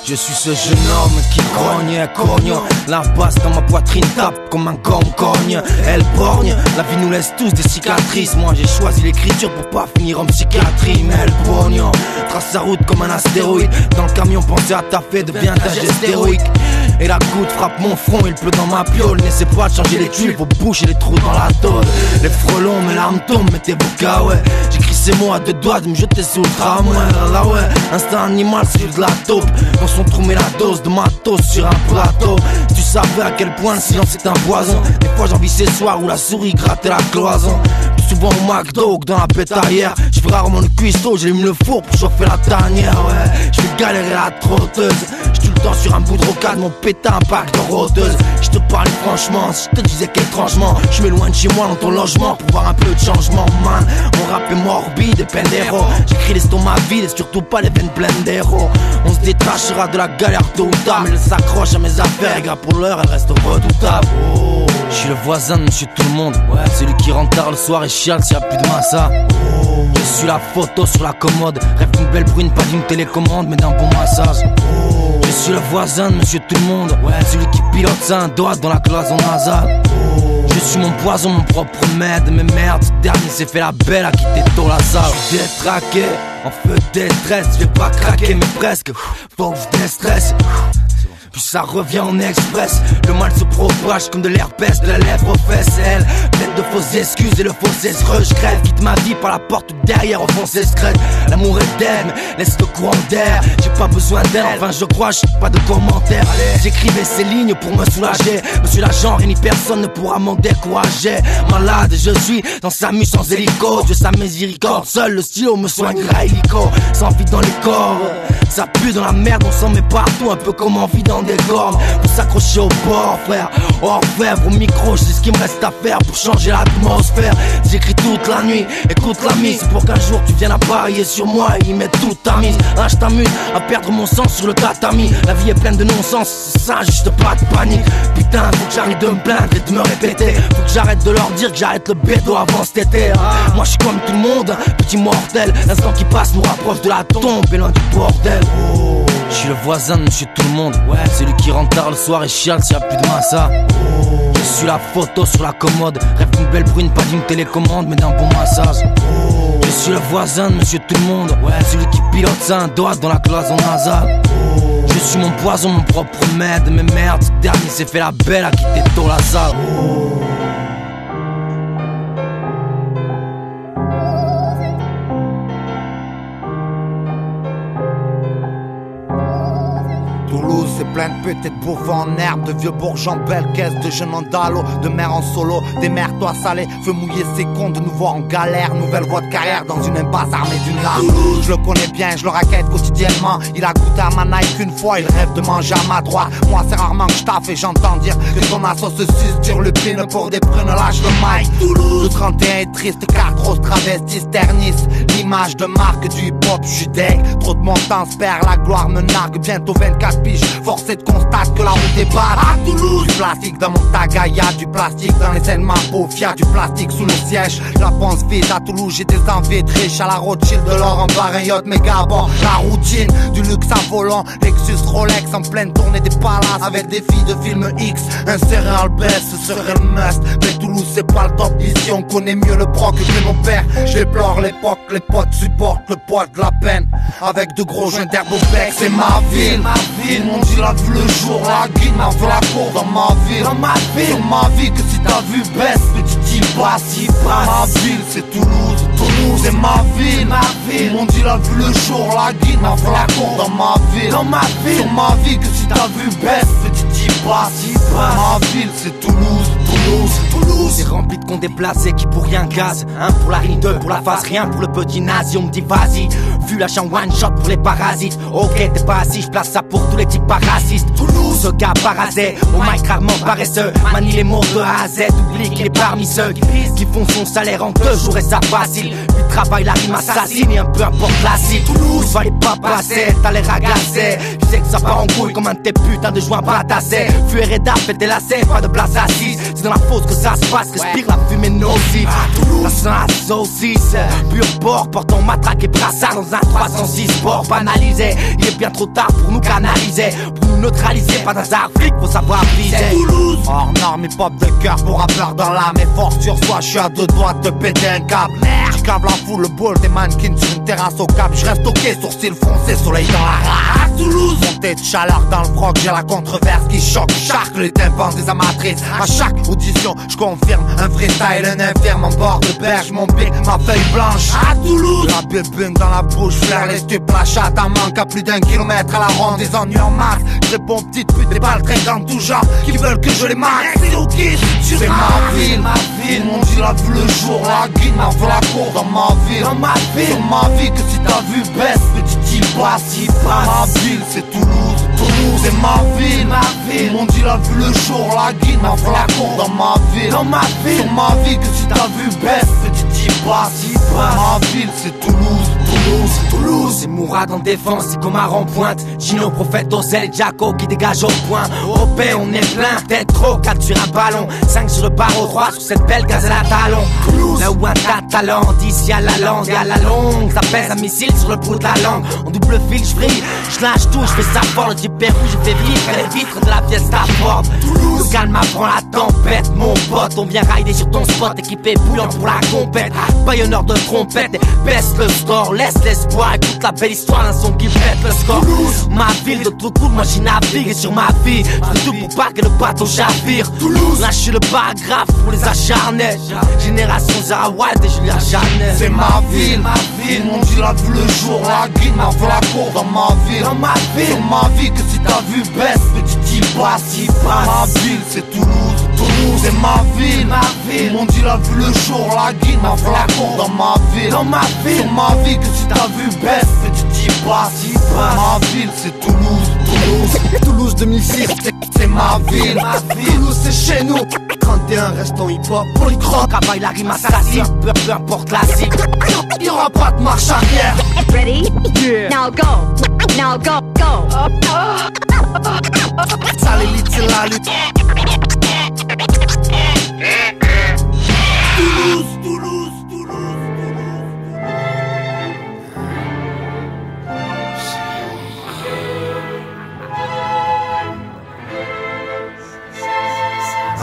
Je suis ce jeune homme qui grogne, cogne. La basse dans ma poitrine tape comme un cogne. Elle borgne, la vie nous laisse tous des cicatrices. Moi j'ai choisi l'écriture pour pas finir en psychiatrie. Mais elle borgne, trace sa route comme un astéroïde. Dans le camion penser à taffer devient un geste héroïque. Et la goutte frappe mon front, il pleut dans ma piole. N'essaie pas de changer les tuiles, faut boucher les trous dans la tôle. Les frelons, mes larmes tombent, mettez vos caouets. J'écris ces mots à deux doigts de me jeter sous le tramway. Là ouais, instinct animal, c'est juste de la taupe. Dans son trou met la dose de matos sur un plateau. Tu savais à quel point le silence est un poison. Des fois j'envie ces soirs où la souris grattait la cloison. Plus souvent au McDo que dans la pétarière. Je fais rarement le cuistot, j'allume le four pour chauffer la tanière. Ouais, je fais galérer à la trotteuse. J'tue le temps sur un bout de rocade, mon pétain un pack de rôdeuse. Je te parle franchement, si je te disais qu'étrangement je m'éloigne de chez moi dans ton logement pour voir un peu de changement, man. Mon rap est morbide et pendero. J'écris l'estomac vide et surtout pas les veines pleines d'héros. On se détachera de la galère tôt ou tard, mais elle s'accroche à mes affaires et gars pour l'heure elle reste redoutable. Oh. Je suis le voisin de monsieur tout le monde, ouais. Celui qui rentre tard le soir et chiale s'il y a plus de massa. Oh. Je suis la photo sur la commode, rêve d'une belle brune, pas d'une télécommande mais d'un bon massage. Oh. Je suis le voisin de monsieur tout le monde, ouais. Celui qui pilote ça un doigt dans la cloison nasale. Oh. Je suis mon poison, mon propre maître. Mais merde, ce dernier s'est fait la belle à quitter tôt la salle. Je suis détraqué, en feu de détresse. Je vais pas craquer mais presque, faut que je déstresse. Puis ça revient en express. Le mal se propage comme de l'herpès de la lèvre aux fesses. Elle, pleine de fausses excuses et le faux escreux. Je crève, quitte ma vie par la porte derrière au fond secrète. L'amour est d'aime, laisse le courant d'air. J'ai pas besoin d'elle, enfin je crois, j'ai pas de commentaires. J'écrivais ces lignes pour me soulager. Monsieur l'agent, rien ni personne ne pourra m'en décourager. Malade, je suis dans sa mue sans hélico. Dieu sa miséricorde, seul le stylo me soignera illico. Sans vie dans les corps, ça pue dans la merde, on s'en met partout, un peu comme en vie dans des cornes. Faut s'accrocher au bord, frère. Orfèvre au micro, je sais ce qu'il me reste à faire pour changer l'atmosphère. J'écris toute la nuit, écoute la mise. Pour qu'un jour tu viennes à parier sur moi et y mettre toute ta mise. Là je t'amuse à perdre mon sens sur le tatami. La vie est pleine de non-sens, c'est ça, juste pas de panique. Putain, faut que j'arrête de me plaindre et de me répéter. Faut que j'arrête de leur dire que j'arrête le bédo avant cet été. Moi je suis comme tout le monde, petit mortel. L'instant qui passe nous rapproche de la tombe et loin du bordel. Je suis le voisin de monsieur tout le monde, ouais. Celui qui rentre tard le soir et chiale s'il y a plus de massa. Je suis la photo sur la commode. Rêve d'une belle brune, pas d'une télécommande mais d'un bon massage. Je suis le voisin de monsieur tout le monde, ouais. Celui qui pilote ça un doigt dans la cloison nasale. Je suis mon poison, mon propre remède. Mais merde, ce dernier s'est fait la belle à quitter tôt la salle. Toulouse, c'est plein de petites bouffes en herbe, de vieux bourgeons en belle caisse, de jeunes en dalo, de mères en solo, des mères toi salées, feu mouiller ses cons, de nous voir en galère, nouvelle voie de carrière dans une impasse armée d'une larme. Je le connais bien, je le raquette quotidiennement, il a goûté à ma Nike qu'une fois, il rêve de manger à ma droite. Moi c'est rarement que je taffe et j'entends dire que ton assaut se suce sur le pine pour des prunes, lâche le mic. Toulouse, le 31 est triste car trop se travestissent, ternissent l'image de marque du hip-hop, je suis deg. Trop de mon temps se perd, la gloire me nargue, bientôt 24 piges. Forcé de constater que la route est barre à Toulouse. Du plastique dans mon tagaya, du plastique dans les ailes, ma pauvre fière, du plastique sous le siège. La pense vide à Toulouse, j'ai des envies de riches à la Rothschild, de l'or en barre, un yacht méga bon. La routine, du luxe à volant, Lexus, Rolex en pleine tournée des palaces avec des filles de film X. Un céréal best, ce serait le must. Mais Toulouse c'est pas le top ici, on connaît mieux le proc que mon père. Je déplore l'époque, les potes supportent le poids de la peine. Avec de gros joints d'herbe au bec, c'est ma ville. Mon Dieu l'a vu le jour, la guine m'a fait la cour dans ma ville. Sur ma vie que si t'as vu baisse, petit dis pas si passe. Ma ville c'est Toulouse, Toulouse c'est ma ville. Mon Dieu l'a vu le jour, la guine m'a fait la cour dans ma ville. Sur ma vie que si t'as vu baisse, petit dis pas si passe. Ma ville c'est Toulouse, Toulouse, Toulouse. C'est rempli de cons déplacés qui pour rien gaz. Un pour la rime, deux pour la face, rien pour le petit nazi. On me dit vas-y, vu lâche un one shot pour les parasites. Ok t'es pas assis, je place ça pour tous les types pas racistes. Toulouse, ce gars parasé, au mic rarement paresseux. Manie les mots de A à Z, oublie qu'il est parmi ceux qui font son salaire en 2 jours et ça facile. Puis travaille la rime assassine et un peu importe la cible. Toulouse, fallait pas passer, t'as l'air agacé. Je sais que ça part en couille comme un de tes putains de joints batassés. Fuir et d'art, faites des lacets, pas de place assise. C'est dans la fosse que ça se passe, respire la fumée nocive. La saucisse, pur porc, portant matraque et brassard dans un 306 sport banalisé. Il est bien trop tard pour nous canaliser, pour nous neutraliser, pas d'hasard flic, faut savoir viser. Toulouse, hors norme, hip-hop de cœur pour rappeur dans l'âme et fort sur soi, je suis à 2 doigts de péter un câble. Je câble en foule le bol des mannequins sur une terrasse au cap, je reste ok, sourcils foncés, soleil dans la race. Toulouse, montée de chaleur dans le froc, j'ai la controverse qui choque, charque les tympans des amatrices. À chaque audition, je confirme un freestyle, un infirme en bord de berge, mon pic, ma feuille blanche. À Toulouse, la bébune dans la bouche, flaire les stupes, la chatte en manque à plus d'1 kilomètre à la ronde, des ennuis en masse. Je réponds petites putes, des balles trinquant tout genre, qui veulent que je les marque. C'est ok, c'est ma ville, mon Dieu l'a vu le jour, la guine m'a fait la cour dans ma ville. Sur ma vie que si t'as vu baisse, petit dis pas si passe. Ma ville c'est Toulouse, Toulouse c'est ma ville. Mon Dieu l'a vu le jour, la guine m'a fait la cour dans ma ville. Sur ma vie que si t'as vu baisse, petit dis pas si passe. Ma ville c'est Toulouse, Toulouse, Toulouse. C'est Mourad en défense, c'est comme à rond-pointe. Gino, Prophète, Ozel et Jaco qui dégagent au point. Au paix, on est plein, tête trop, 4 sur un ballon. 5 sur le barreau, 3 sur cette belle gazelle à talon. Là où un tas de talent, d'ici à la langue et à la longue. Ça pèse un missile sur le bout de la langue. En double fil, je brille, je lâche tout, je fais ça fort. Le type est rouge, je fais vivre les vitres de la pièce d'Afford. Le calme apprend la tempête, mon pote. On vient rider sur ton spot, équipé bouillant pour la compète. Baillonneur de trompette, baisse le score, laisse l'espoir. Écoute la belle histoire d'un son qui pète le score. Ma ville de tout cool, moi j'y navigue. Et sur ma vie, je fais tout pour pas que le bateau chavire. Là je suis le paragraphe pour les acharnés. Génération Zara Wild et Julia Chanel. C'est ma ville, mon Dieu l'a vu le jour, la guine m'a fait la cour dans ma ville. Sur ma vie que si t'as vu baisse, petit dis pas si passe. Ma ville c'est Toulouse, Toulouse c'est ma ville. Mon Dieu l'a vu le jour, la guine m'a fait la cour dans ma ville. Sur ma vie que si t'as vu baisse, petit dis pas si passe. Ma ville c'est Toulouse. Toulouse 2006, c'est ma ville. Toulouse c'est chez nous. 31 restons hip-hop, polycroc. Travaille la rime assassine, peu importe la cible. Y'aura pas de marche arrière. Ready? Yeah. Now go. Now go, go. Ça l'élite c'est la lutte. Toulouse, Toulouse, Toulouse.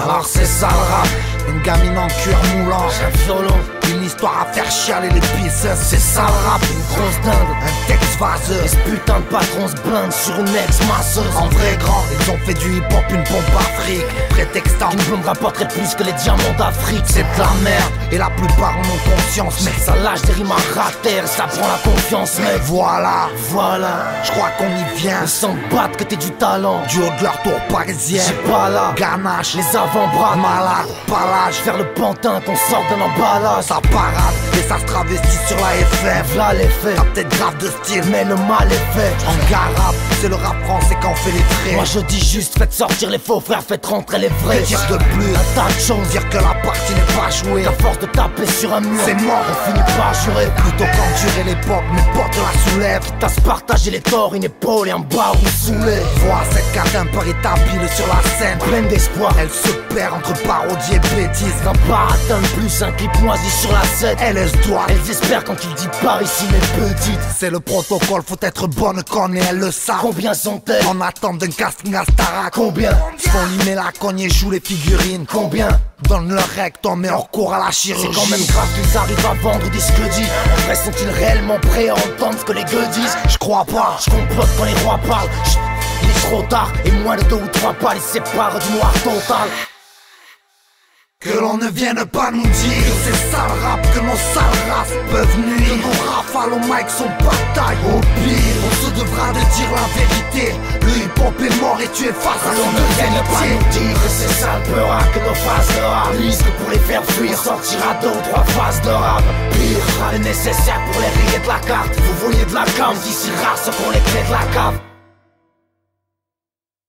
Alors c'est ça le rap, une gamine en cuir moulant, un violon, une histoire à faire chialer les pisses. C'est ça le rap, une grosse dinde, un texte vaseux. Et ce putain de patron se blinde sur une ex-masseuse. En vrai grand, ils ont fait du hip-hop une bombe afrique, prétextant qu'une bombe rapporterait plus que les diamants d'Afrique. C'est de la merde, et la plupart en ont conscience. Mais ça lâche des rimes à rater, ça prend la confiance. Mais voilà, je crois qu'on y vient. Ils s'en battent que t'es du talent, du haut de leur tour parisienne. J'ai pas là, ganache, les avant-bras malades, pas l'âge, faire le pantin qu'on sort d'un emballage. Ça parade, et ça se travestit sur la FM. V'là l'effet, t'as peut-être grave de style, mais le mal est fait. En garab, c'est le rap français qu'on fait les traits. Moi je dis juste, faites sortir les faux frères, faites rentrer les vrais. Que dire de plus, un tas de choses, dire que la partie n'est pas jouée. À force de taper sur un mur, c'est mort, on finit par jurer. Plutôt qu'endurer l'époque, mes potes la soulèvent. Quitte à se partager les torts, une épaule et un bas ou saoulé. Voir cette carte un peu établie sur la scène, pleine d'espoir, elle se perd entre parodie et bêtises. D'un baratin de plus, un clip moisi sur la scène. Elles se doivent, elles espèrent quand il dit par ici mes petites. C'est le protocole, faut être bonne conne et elles le savent. Combien sont-elles en attente d'un casting à Starac? Combien font limer la cogne et jouent les figurines? Combien donne leur rectum mais on recourt à la chirurgie? C'est quand même grave qu'ils arrivent à vendre des disques-dits. En vrai sont-ils réellement prêts à entendre ce que les gueux disent? Je crois pas, je complote quand les rois parlent. Chut, il est trop tard et moins de 2 ou 3 pas les séparent du noir total. Que l'on ne vienne pas nous dire que c'est ça le rap, que nos sales races peuvent nuire. Que nos rafales au mic sont bataille. Au pire, on se devra de dire la vérité. Le hip-hop est mort et tu es face à son de vienne pas nous dire que c'est ça le peur, que nos phases de rap risque pour les faire fuir, sortira 2 ou 3 phases de rap. Pire, sera le nécessaire pour les rayer de la carte. Vous voyez de la cam, d'ici rare ce qu'on les clés de la cave.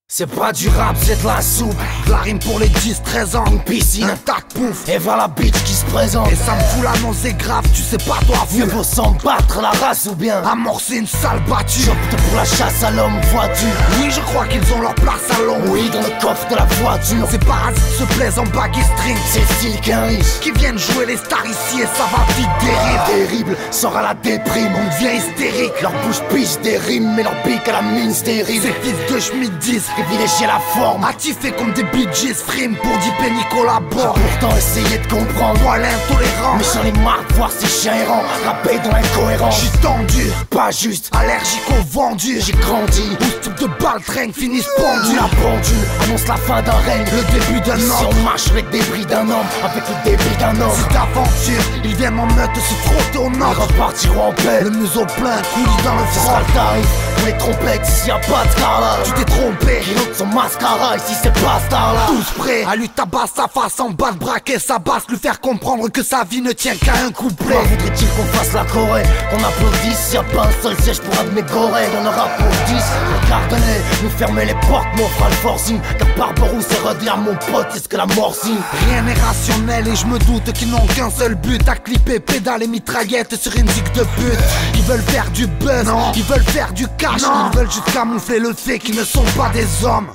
C'est pas du rap, c'est de la soupe. De la rime pour les 10-13 ans. Une piscine, un tac pouf. Et voilà la bitch qui se présente. Et ça me fout la nausée grave, tu sais pas toi fou. Mieux vaut s'en battre la race ou bien amorcer une sale battue. J'opte pour la chasse à l'homme, vois-tu. Oui, je crois qu'ils ont leur place à l'ombre. Oui, dans le coffre de la voiture. Ces parasites se plaisent en bague et string. C'est le style qu'un riche qui viennent jouer les stars ici et ça va vite dérive. Terrible, sort à la déprime, on devient hystérique. Leur bouche piche des rimes, mais leur pique à la mine stérile. Ces fils de Schmitt disent privilégier la forme, attifés comme des bitches, frime pour 10 penny collabore. Pourtant essayer de comprendre, moi l'intolérant. Mais j'en ai marre de voir ces chiens errants rapper dans l'incohérence. J'suis tendu, pas juste, allergique au vendu. J'ai grandi, où ce type de balle traîne finissent pendu. La pendule annonce la fin d'un règne, le début d'un homme. Si on marche avec le débris d'un homme, avec le débris d'un homme. C'est d'aventure, ils viennent en meute se frotter au nord. Ils repartiront en paix, le museau plein, coulis dans le front. Le tarif pour les trompettes, s'il y a pas de carrelage. Tu t'es trompé, son mascara, ici c'est pas star là. Tous prêts à lui tabasser sa face en bas de braquet, sa basse, lui faire comprendre que sa vie ne tient qu'à un couplet. Voudrait-il qu'on fasse la Corée, qu'on applaudisse? S'il y a pas un seul siège pour un de mes gorées, y'en aura pour 10. Regardez-les, nous fermer les portes, mais on fera le forcing. Car Barberousse c'est redire à mon pote, c'est ce que la mort signe. Rien n'est rationnel et je me doute qu'ils n'ont qu'un seul but, à clipper pédales et mitraillettes sur une zig de pute. Ils veulent faire du buzz, non. Ils veulent faire du cash, non. Ils veulent juste camoufler le fait qu'ils ne sont pas des hommes.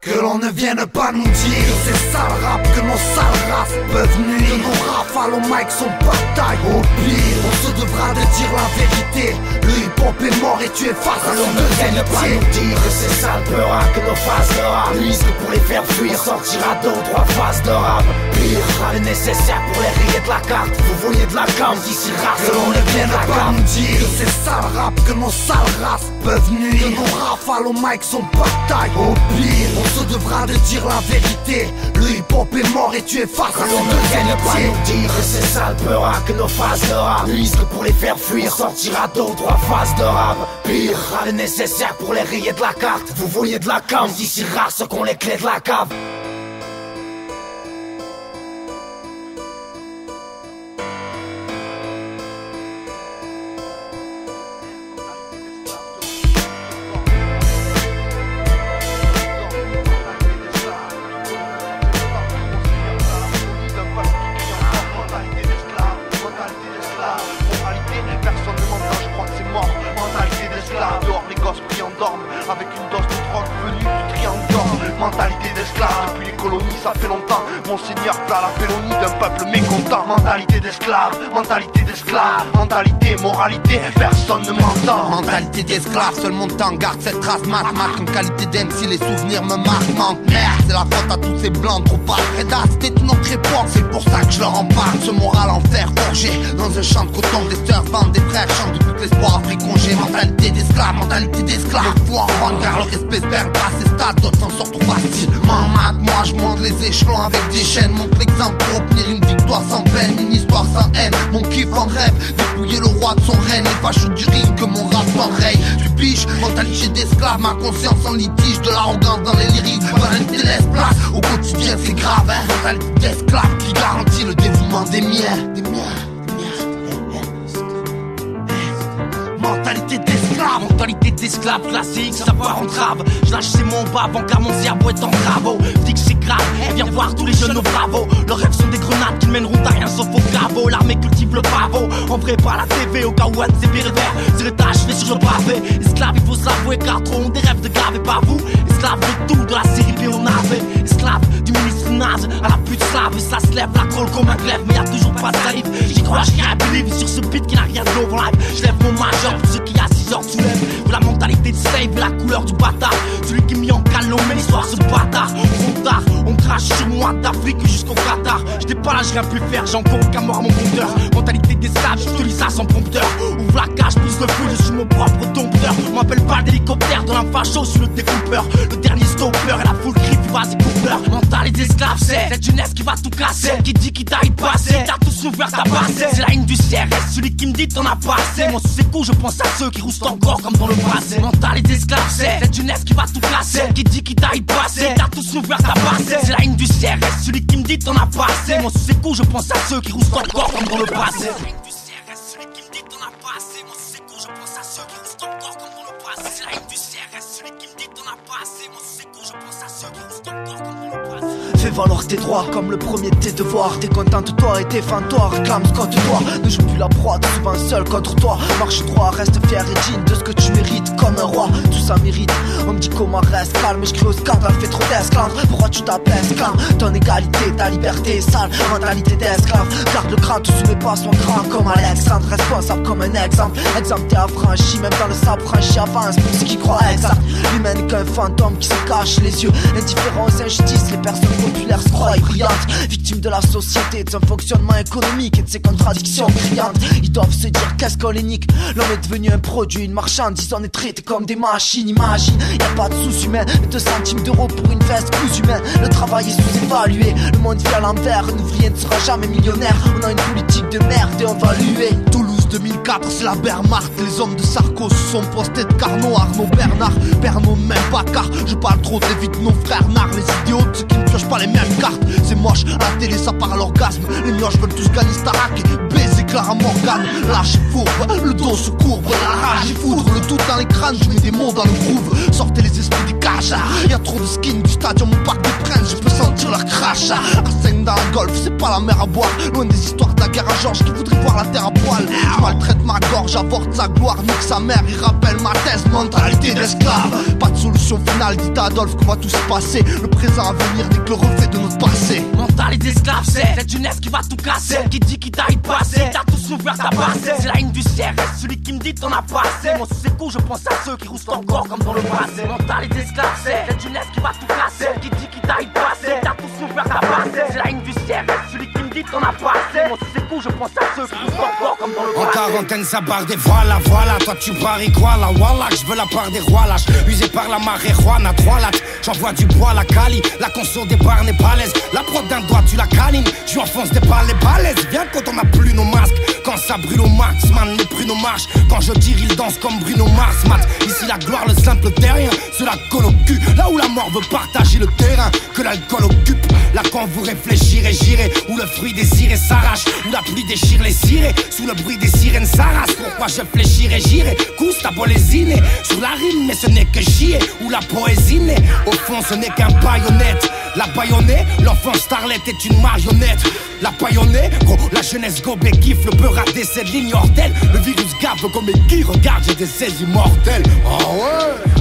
Que l'on ne vienne pas nous dire que c'est ça le rap, que nos sales races peuvent nuire. Que nos rafales au mic sont bataille. Au pire, on se devra de dire la vérité. Le hip-hop est mort et tu es face à l'homme de vienne pas nous dire que c'est ça le peur, que nos phases de rap risque pour les faire fuir, sortira 2 ou 3 phases de rap. Pire, sera le nécessaire pour les rayer de la carte. Vous voyez de la cam, d'ici rare. Que l'on ne vienne pas nous dire que c'est ça le rap, que nos sales races peuvent nuire. Que nos rafales au mic sont bataille. Au pire, on se devra de dire la vérité. Le hip-hop est mort et tu es face à l'homme de vienne pas nous dire que c'est ça le peur, que nos phases de rap risque pour les faire fuir, sortira 2 ou 3 phases de rap. Pire, sera le nécessaire pour les rayer de la carte. Vous voyez de la cam, d'ici rare ceux qu'on les clés de la cave. seigneur plat la félonie d'un peuple mécontent. Mentalité d'esclave, mentalité, moralité, personne ne m'entend. Mentalité d'esclave, seul mon temps garde cette trace. Marque en qualité d'MC, les souvenirs me marquent. Manque merde, c'est la faute à tous ces blancs trop pas. Reda, c'était une autre époque, c'est pour ça que je leur en parle. Ce moral en fer forgé, dans un champ de coton. Des sœurs vendent, des frères chantent depuis que l'espoir a pris congé. Mentalité d'esclave, le foie en rendre car leur espèce perd pas ses stades, d'autres s'en sortent trop facilement. Moi je monte les échelons avec des chaînes. Montre l'exemple pour obtenir une victoire sans peine, une histoire sans haine. Mon kiff en rêve, dépouiller le roi de son règne. Les fâcheux du ring que mon rap s'enraye. Tu piges, mentalité d'esclave, ma conscience en litige. De l'arrogance dans les lyriques, mentalité laisse place. Au quotidien c'est grave, hein. Mentalité d'esclave qui garantit le dévouement des miens. Mentalité d'esclave classique, ça part en trave. Je lâche ces mots bas avant car mon cerveau est en travaux. Dis que c'est grave, et viens voir tous les jeunes au bravo. Leurs rêves sont des grenades qui ne mèneront à rien sauf au caveau. L'armée cultive le pavot, en vrai pas la TV. Au cas où un de ces pervers serait achevé sur le pavé. Esclave, il faut s'avouer car trop ont des rêves de grave et pas vous. Esclave de tout, de la série B au navet. Esclave du ministre naze à la pute slave. Et ça se lève la colle comme un glaive, mais y'a toujours pas de tarif. J'y crois, j'y believe sur ce beat qui n'a rien de nouveau live. Je lève mon majeur pour ceux qui à 6 heures soulèvent. La mentalité de save, la couleur du bâtard. Celui qui mis en calme, mais l'histoire se bâtard. Trop tard, on crache sur moi d'Afrique jusqu'au Qatar. J'étais pas là, j'ai rien pu faire, j'ai encore aucun mort à mon compteur. Mentalité d'esclave, j'utilise ça sans prompteur. Ouvre la cage, pousse le feu, je suis mon propre dompteur. M'appelle pas d'hélicoptère, dans un facho, je suis le découpeur. Le dernier stopper et la foule crie, vas-y coupeur. Mentalité d'esclave, c'est cette jeunesse qui va tout casser. Qui dit qu'il t'aille passer, t'as tous ouvert ta passée. C'est la haine du CRS, celui qui me dit t'en as pas assez. Moi sous ces coups, je pense à ceux qui roustent encore comme dans le passé. Mentalité d'esclave, c'est cette jeunesse qui va tout casser. Qui dit qu'il t'aille passer, t'as tous ouvert ta passée. C'est la haine du CRS, celui qui me dit t'en as pas assez. Moi sous ces coups, je pense à ceux qui roustent encore comme dans le passé. Fais valoir tes droits comme le premier de tes devoirs. Décontente-toi et défends-toi, réclame ce qu'on te doit. Ne joue plus la proie, souvent seul contre toi. Marche droit, reste fier et digne de ce que tu mérites. Comme un roi, tout ça mérite. On me dit comment reste calme, mais je crie au scandale, fais trop d'esclaves. Pourquoi tu t'appelles esclave? Ton égalité, ta liberté est sale. Mentalité d'esclave, garde le crâne, tous sous mes pas sois grand comme Alexandre. Responsable comme un exemple, t'es affranchi. Même dans le sable franchi avance pour ceux qui croient exact. L'humain n'est qu'un fantôme qui se cache les yeux. Indifférent aux injustices, les personnes populaires se croient brillantes. Victimes de la société, de son fonctionnement économique et de ses contradictions criantes. Ils doivent se dire qu'est-ce qu'on les nique. L'homme est devenu un produit, une marchandise. On est traité comme des machines, imagine. Y'a pas de sous-humain, 2 centimes d'euros pour une veste plus humaine. Le travail est sous-évalué, le monde vit à l'envers. Un ouvrier ne sera jamais millionnaire. On a une politique de merde et on va l'huer. Toulouse 2004, c'est la Wehrmacht. Les hommes de Sarko se sont postés de Carnot, Arnaud, Bernard. Pernod même pas car je parle trop, t'évites nos frères nards. Les idiots, ceux qui ne piochent pas les mêmes cartes. C'est moche, à la télé ça parle orgasme. Les mioches veulent tous gagner Starac et baiser Clara Morgan. Lâche fourbe, le dos se courbe. La rage et foudre, le tout dans les crânes. Je mets des mots dans le groove. Sortez les esprits des cages. Y'a trop de skins du stadium au parc des Princes. Je peux sentir leur crash. À 5 dans la golf, c'est pas la mer à boire. Loin des histoires de la guerre à Georges qui voudrait voir la terre à poil. Je maltraite ma gorge, avorte sa gloire. Nique sa mère, il rappelle ma thèse. Mentalité d'esclave. Pas de solution finale, dit à Adolphe qu'on va tout se passer. Le présent à venir n'est que le reflet de notre passé. Mentalité d'esclave, c'est cette jeunesse qui va tout casser. Qui dit qu'il t'aille passer, t'as tous ouvert ta passée. C'est la haine du CRS, celui qui me dit t'en as pas assez. Moi sous ces coups, je pense à ceux qui roustent encore comme dans le passé. Mentalité d'esclave, c'est cette jeunesse qui va tout casser. Qui dit qu'il t'aille passer, t'as tous ouvert ta passée. C'est la haine du CRS, celui qui me dit t'en as pas assez. Moi sous ces coups, je pense à ceux qui roustent encore comme dans le passé. En quarantaine, ça barre des voilà, voilà. Toi tu paries quoi là, voilà. Je veux la part des rois lâches. Usé par la marijuana, 3 lattes. J'envoie du bois, la cali. La conso des bars n'est pas l'aise. La prod d'un doigt, tu la câlines. Tu enfonces des balles, les balaises. Viens quand on a plus nos masques. Quand ça brûle au max, man, les prix nos marches. Quand je tire, il danse comme Bruno Mars, mat. Ici la gloire, le simple terrien. C'est la colle au cul. Là où la mort veut partager le terrain que l'alcool occupe. Là quand vous réfléchirez, j'irai. Où le fruit désiré s'arrache. Où la pluie déchire les cirés. Sous le bruit des sirènes s'arrache. Pourquoi je fléchirai, j'irai. Cousse ta bolésiné. Sur la rime, mais ce n'est que chier. Où la poésie naît. Au fond, ce n'est qu'un baïonnette. La baïonnée, l'enfant starlet est une marionnette. La baïonnée, gros, la jeunesse gobée kiffe. Le beurre décède, ligne hors d'elle. Le virus gaffe comme qui regarde, j'ai des saisies immortelles. Oh ouais.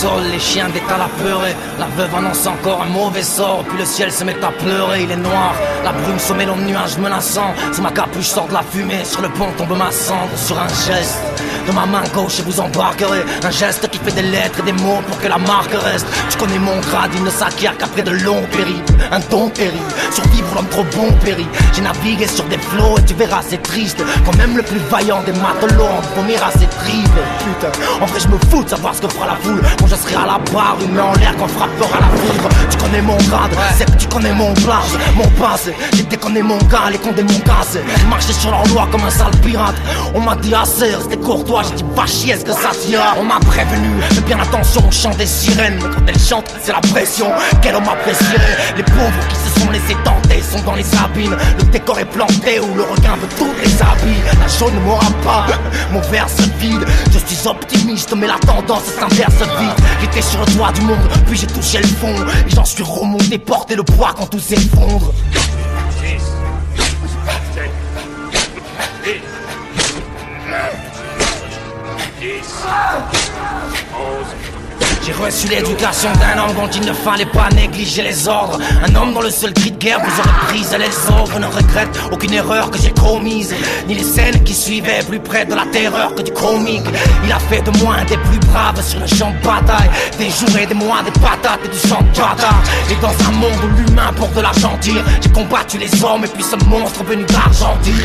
sol, les chiens d'étal apeurés. La veuve annonce encore un mauvais sort. Puis le ciel se met à pleurer, il est noir. La brume se mêle aux nuages menaçants. Sous ma capuche sort de la fumée. Sur le pont tombe ma cendre. Sur un geste de ma main gauche et vous embarquerez. Un geste qui fait des lettres et des mots pour que la marque reste. Tu connais mon grade, il ne s'acquiert qu'après de longs périples. Un don périt, survivre l'homme trop bon périt. J'ai navigué sur des flots et tu verras c'est triste. Quand même le plus vaillant des matelots en vomira ses tripes. Putain, en vrai je me fous de savoir ce que fera la foule. Quand je serai à la barre, une main en l'air quand frappeur à la foudre. Tu connais mon grade, c'est que tu connais mon place, mon passé. J'ai déconné mon gars, les condés m'ont cassé. J'ai marché sur leur loi comme un sale pirate. On m'a dit assez, c'était courtois, j'ai dit va chier, est-ce que ça tient? On m'a prévenu, fais bien attention au chant des sirènes. Mais quand elles chantent, c'est la pression qu'elles ont apprécierait. Les pauvres qui se sont laissés tenter sont dans les abîmes. Le décor est planté où le requin veut toutes les habits. La jaune ne m'aura pas, mon verre se vide. Je suis optimiste mais la tendance s'inverse vite. J'étais sur le toit du monde, puis j'ai touché le fond. Et j'en suis remonté, porter le poids quand tout s'effondre. J'ai reçu l'éducation d'un homme dont il ne fallait pas négliger les ordres. Un homme dont le seul cri de guerre vous aurait brisé les os. Je ne regrette aucune erreur que j'ai commise, ni les scènes qui suivaient plus près de la terreur que du comique. Il a fait de moi un des plus braves sur le champ de bataille. Des jours et des mois, des patates et du sang de bâtard. Et dans un monde où l'humain pour de l'argent tire, j'ai combattu les hommes et puis ce monstre venu d'Argentine.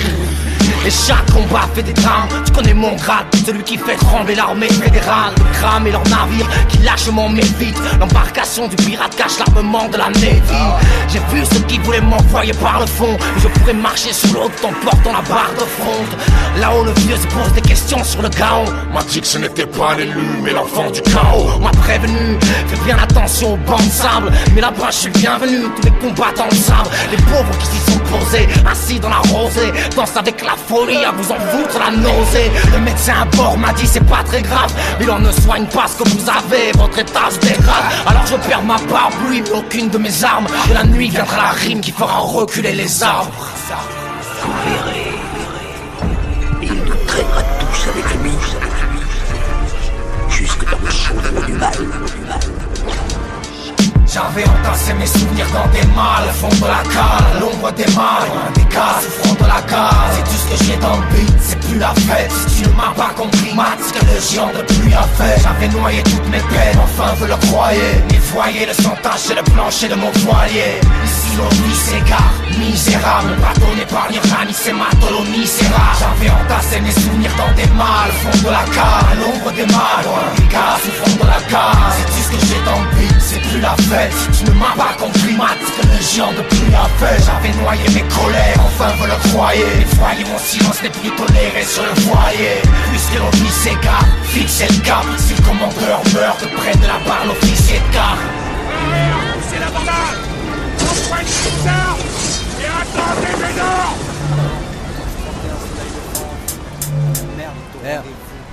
Et chaque combat fait des drames. Tu connais mon grade, celui qui fait trembler l'armée fédérale. De cramer leurs navires qui lâchement m'évitent. L'embarcation du pirate cache l'armement de la Navy. J'ai vu ceux qui voulaient m'envoyer par le fond. Je pourrais marcher sur l'eau tout en portant la barre de front. Là-haut le vieux se pose des questions sur le chaos. M'a dit que ce n'était pas l'élu mais l'enfant du chaos. M'a prévenu, fais bien attention aux bancs de sable. Mais là-bas je suis bienvenu, tous les combattants le savent. Les pauvres qui s'y sont posés, assis dans la rosée, dansent avec la folie à vous en foutre la nausée. Le médecin à bord m'a dit c'est pas très grave, mais l'on ne soigne pas ce que vous avez, votre état se dégrade. Alors je perds ma barbe, lui mais aucune de mes armes. De la nuit viendra la rime qui fera reculer les arbres. Vous verrez, il nous traînera tous avec lui, jusque dans le chaudron du mal. J'avais entassé mes souvenirs dans des malles, au fond de la cale, l'ombre des mâles, loin des cases, au front de la case. C'est tout ce que j'ai dans le beat, c'est plus la fête. Si tu ne m'as pas compris, Matt, ce que le géant de pluie a fait. J'avais noyé toutes mes peines, enfin vous le croyez. Nettoyer le sang taché le plancher de mon voilier. Ici l'eau ni s'égare, misérable. Mon bateau n'épargnera ni ses matelots ni ses rats. J'avais entassé mes souvenirs dans des malles, au fond de la cale, l'ombre des mâles, loin des cases, au fond de la case. C'est tout ce que j'ai dans le beat, c'est plus la fête. Tu ne m'as pas compris, Matt, ce que le géant de pluie a fait. J'avais noyé mes colères, enfin vous le croyez. Nettoyer mon silence n'est plus toléré sur le foyer. Puisque l'office s'égare, fixez le cap. Si le commandeur meurt de près de la barre, l'officier de garde. C'est la bordade. On prenne tout ça et attendez mes ordres. Merde.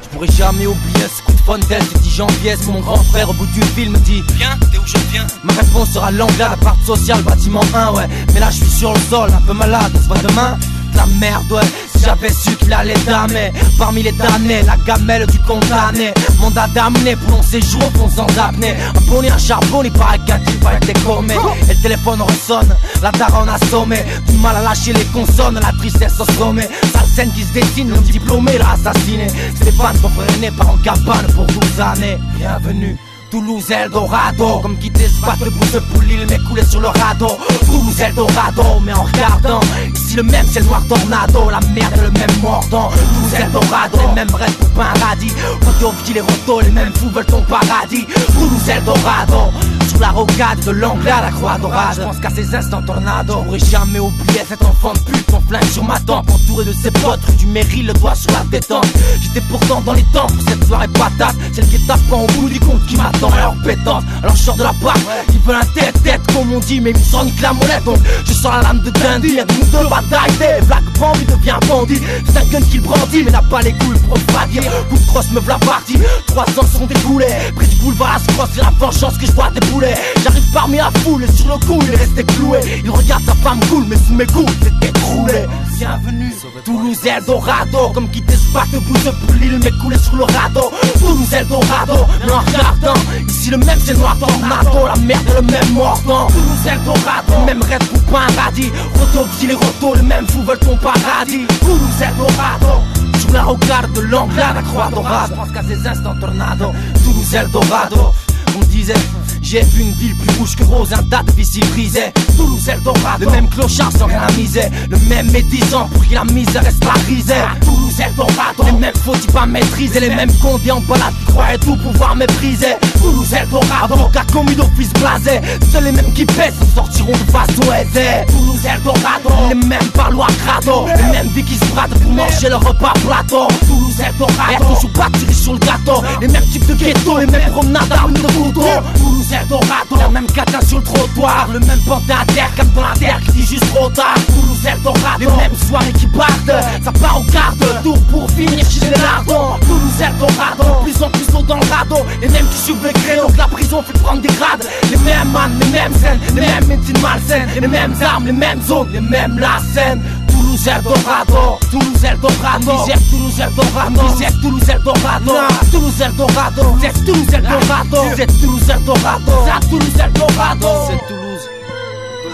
Je pourrais jamais oublier ce coup de fontaine du 10 janvier. C'est mon grand frère au bout du fil me dit viens, t'es où je viens. Ma réponse sera l'anglade, appart social, bâtiment 1, ouais. Mais là je suis sur le sol, un peu malade, on se voit demain. La merde, ouais. Si j'avais su qu'il allait damer parmi les damnés, la gamelle du condamné. Mandat d'amener pour long séjour, pour sans apnée. Un bonnet, un charbon, il paraît qu'un type va être décommé. Et le téléphone ressonne, la daronne assommée. Du mal à lâcher les consonnes, la tristesse au sommet. Sale scène qui se dessine, le diplômé l'a assassiné. Stéphane, mon frère aîné, part en cabane pour 12 années. Bienvenue Toulouse, Eldorado. Comme quitter ce bateau bout de pour l'île mais couler sur le radeau. Toulouse, Eldorado, mais en regardant ici le même c'est le noir tornado. La merde le même mordant. Toulouse, Eldorado, les mêmes rêves pour pas un radis. Quand t'es les rotos, les mêmes fous veulent ton paradis. Toulouse, Eldorado. Sur la rocade de l'anglais à la croix dorade. Je pense qu'à ces instants tornado. J'aurais jamais oublié cet enfant de pute. Mon flingue sur ma tempe, entouré de ses potes. Rue du Mairie, le doigt sur la détente. J'étais pourtant dans les temps pour cette soirée patate. Celle qui est tapant au bout du compte qui m'attend à leur pétence. Alors je sors de la barre, ils veulent un tête-tête comme on dit. Mais ils me sortent nique la monnaie. Donc je sors la lame de Dundee. Y'a des moves de bataille, des blagues bandits devient bandit. C'est un gun qui le brandit mais n'a pas les couilles pour refroidir. Coup de crosse me v'là partie. 3 ans sont découlés. Pris du boulevard à se crosse, c'est la vengeance que je vois des boulet. J'arrive parmi la foule et sur le coup il est resté cloué. Il regarde sa femme cool mais sous mes coups c'est écroulé. Bienvenue, Toulouse Eldorado. Comme quitter ce bateau-bout pour l'île mais couler sur le radeau. Toulouse Eldorado, mais en regardant ici le même c'est noir tornado. La merde est le même mordant. Toulouse Eldorado, même rêve pour pas un radis. Roto, petit les rotos, les mêmes fous veulent ton paradis. Toulouse Eldorado, sur la rocade de l'Anglade à Croix Dorade. Je pense qu'à ces instants tornado. Toulouse Eldorado, on me disait j'ai vu une ville plus rouge que rose, un tas de vies brisées. Toulouse Eldorado, le même clochard sans rien à miser. Le même médisant pour qui la misère reste pas risée. Toulouse Eldorado, les mêmes faut-il pas maîtriser. Les mêmes condés en balade qui croyaient tout pouvoir mépriser. Toulouse Eldorado, qu'a commis d'office blasé. Seuls les mêmes qui pèsent s'en sortiront de façon aisée. Toulouse Eldorado, les mêmes parloirs crado. Les mêmes vies qui se bradent pour manger leur repas plateau. Toulouse Eldorado, toujours pas tiré sur le gâteau. Les mêmes types de ghetto, les mêmes promenades d'armes de couteau. Toulouse Eldorado, la même catin sur le trottoir. Le même pantin à terre comme dans la terre qui dit juste trop tard. Toulouse Eldorado, les mêmes soirées qui partent. Ça part au quart de tour pour finir chez les lardons. Toulouse Eldorado, plus en plus haut dans le radeau. Les mêmes qui chouvrent les créneaux que la prison fait prendre des grades. Les mêmes man, les mêmes scènes, les mêmes médecines malsaines. Les mêmes armes, les mêmes zones, les mêmes la scène. Toulouse Eldorado, Toulouse Eldorado, c'est Toulouse Eldorado, c'est Toulouse Eldorado, Toulouse Eldorado, c'est Toulouse Eldorado, c'est Toulouse Eldorado, c'est Toulouse Eldorado, c'est Toulouse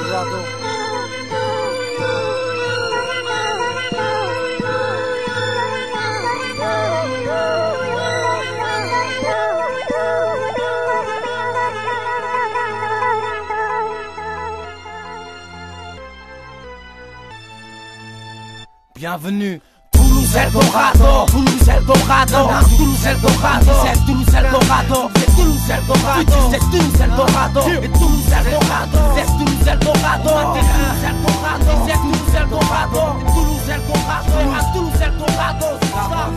Eldorado. Bienvenue, Toulouse Eldorado, Toulouse Eldorado, Toulouse Eldorado, c'est Toulouse Eldorado, c'est Toulouse Eldorado, c'est Toulouse Eldorado, et Toulouse Eldorado, c'est Toulouse Eldorado, Toulouse Eldorado, c'est Toulouse Eldorado, Toulouse Eldorado, Toulouse Eldorado, c'est ça.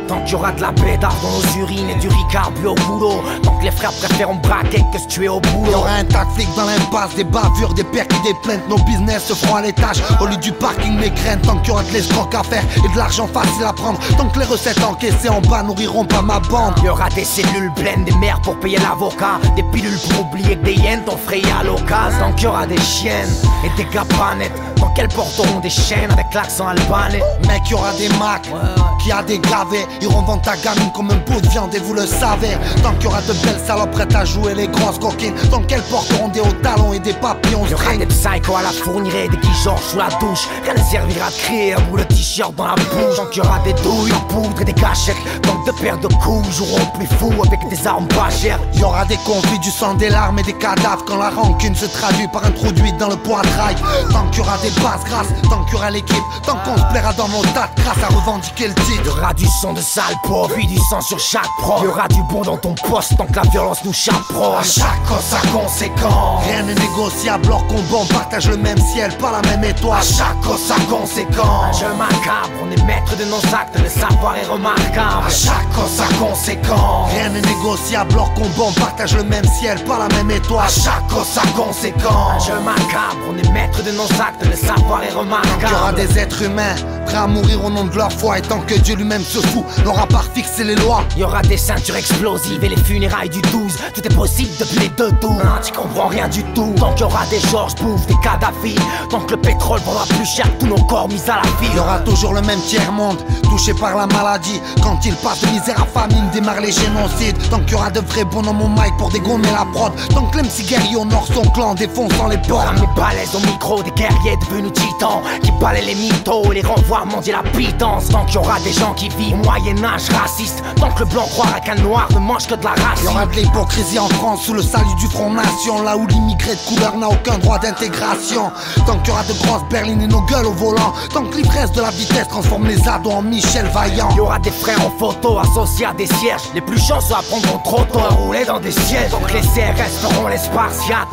Tant qu'il y aura de la bédard dans nos urines et du ricard bu au boulot. Tant que les frères préfèrent braquer que se tuer au boulot. Y'aura un tas de flics dans l'impasse, des bavures, des percs et des plaintes. Nos business se feront à l'étage, au lieu du parking les graines. Tant qu'il y aura de l'escroc à faire et de l'argent facile à prendre. Tant que les recettes encaissées en bas nourriront pas ma bande. Il y aura des cellules pleines, des mères pour payer l'avocat. Des pilules pour oublier que des hyènes t'ont frayé à l'occasion. Tant qu'il y aura des chiennes et des gabanettes. Tant qu'elles porteront des chaînes avec l'accent albanais. Mec, y aura des macs qui a des gravés. Iront vendre ta gamine comme un pot de viande et vous le savez. Tant qu'il y aura de belles salopes prêtes à jouer les grosses coquines. Tant qu'elles porteront des hauts talons et des papillons. Y aura des psychos à la fournière, des guigeorges sous la douche. Rien ne servira de crier à bout le t-shirt dans la bouche. Tant qu'il y aura des douilles en poudre et des cachettes. Tant que deux paires de couilles joueront plus fous avec des armes pas chères. Y aura des conflits, du sang, des larmes et des cadavres. Quand la rancune se traduit par introduit dans le poitrail. Tant qu'il y aura des basses grâces, tant qu'il y aura l'équipe. Tant qu'on se plaira dans nos dates grâce à revendiquer le titre. Y aura du son de sale pauvre, puis du sang sur chaque pro. Y aura du bon dans ton poste tant que la violence nous chaperonne. À chaque cause à conséquence. Rien n'est négociable, leur combat on partage le même ciel, pas la même étoile. À chaque cause à conséquence. Je macabre, on est maître de nos actes, le savoir est remarquable. À chaque cause à conséquence. Rien n'est négociable, leur combat on partage le même ciel, pas la même étoile. À chaque cause à conséquence. Je macabre, on est maître de nos actes, le savoir est remarquable. Tant qu'il y aura des êtres humains prêts à mourir au nom de leur foi. Et tant que Dieu lui-même se fout, n'aura pas fixé les lois. Y aura des ceintures explosives et les funérailles du 12. Tout est possible depuis les 2 tours. Tu comprends rien du tout. Tant qu'il y aura des Georges Bouffe, des Kadhafi. Tant que le pétrole vendra plus cher que tous nos corps mis à la vie. Y aura toujours le même tiers-monde, touché par la maladie. Quand il passe de misère à famine, démarre les génocides. Tant qu'il y aura de vrais bonhommes au mic pour dégommer la prod. Tant que l'MC guerrier honore son clan, défonçant les portes. Mes balaises au micro, des guerriers devenus titans qui balaient les mythos et les renvoient mendier la pitance. Tant qu'il y aura des gens qui vivent au Moyen-Âge raciste. Tant que le blanc croira qu'un noir ne mange que de la race. Y aura de l'hypocrisie en France sous le salut du Front Nation. Là où l'immigré de couleur n'a aucun droit d'intégration. Tant qu'il y aura de grosses berlines et nos gueules au volant. Tant que l'ivresse de la vitesse transforme les ados en Michel Vaillant. Y aura des frères en photo associés à des cierges. Les plus chanceux apprendront trop tôt à rouler dans des sièges. Tant que les CRS feront les spartiates.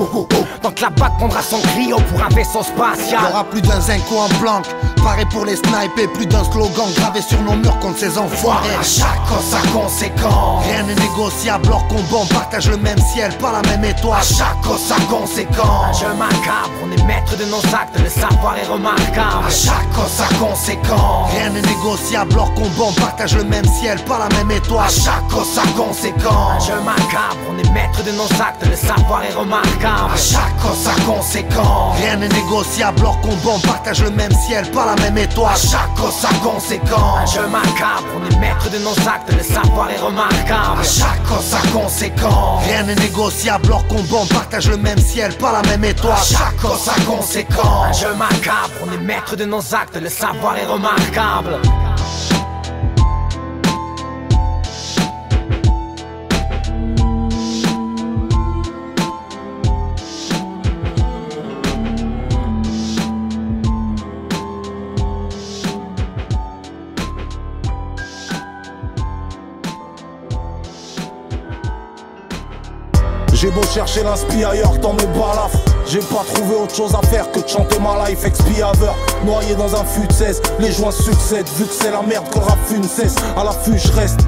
Tant que la BAC prendra son griot pour un vaisseau spatial. Y aura plus d'un zinco en blanc, paré pour les sniper, plus d'un slogan gravé sur nos murs contre ces enfoirés. À chaque cause à conséquence, rien n'est négociable, leur combat, on partage le même ciel, pas la même étoile. À chaque cause à conséquence, un jeu macabre, on est maître de nos actes, le savoir est remarquable. À chaque cause à conséquence, rien n'est négociable, leur combat, on partage le même ciel, pas la même étoile. À chaque cause à conséquence, un jeu macabre, on est maître de nos actes, le savoir est remarquable. À chaque cause à conséquence, rien n'est négociable, leur combat, on partage le même ciel, pas la même étoile. À chaque cause à conséquence, un jeu macabre, on est maître de nos actes, le savoir est remarquable. À chaque cause à conséquence, rien n'est négociable, leur combat, on partage le même ciel, pas la même étoile. À chaque cause à conséquence, un jeu macabre, on est maître de nos actes, le savoir est remarquable. J'ai beau chercher l'inspi ailleurs dans mes balafres, j'ai pas trouvé autre chose à faire que de chanter ma life expiaver. Noyé dans un fût de 16, les joints succèdent. Vu que c'est la merde que le rap ne cesse, à l'affût je reste.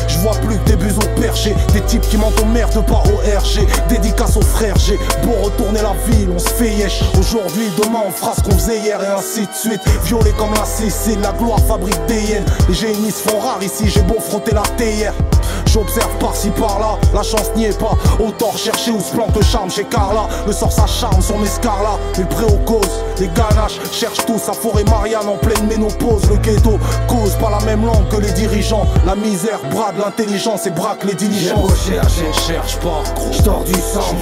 Je vois plus que des bus au perché, des types qui mentent aux merdes pas au RG. Dédicace aux frères, j'ai beau retourner la ville, on se fait yesh. Aujourd'hui, demain on fera ce qu'on faisait hier et ainsi de suite. Violé comme la Sicile, la gloire fabrique des hyènes. Les génies se font rares ici, j'ai beau frotter la théière. J'observe par-ci par-là, la chance n'y est pas. Autant rechercher où se plante le charme chez Carla. Le sort s'acharne sur mes scarlas, mais prêt aux causes. Les ganaches cherchent tous à forêt Marianne en pleine ménopause. Le ghetto cause pas la même langue que les dirigeants. La misère brade l'intelligence et braque les diligences. J'ai beau chercher, cherche pas, j'tors du sang,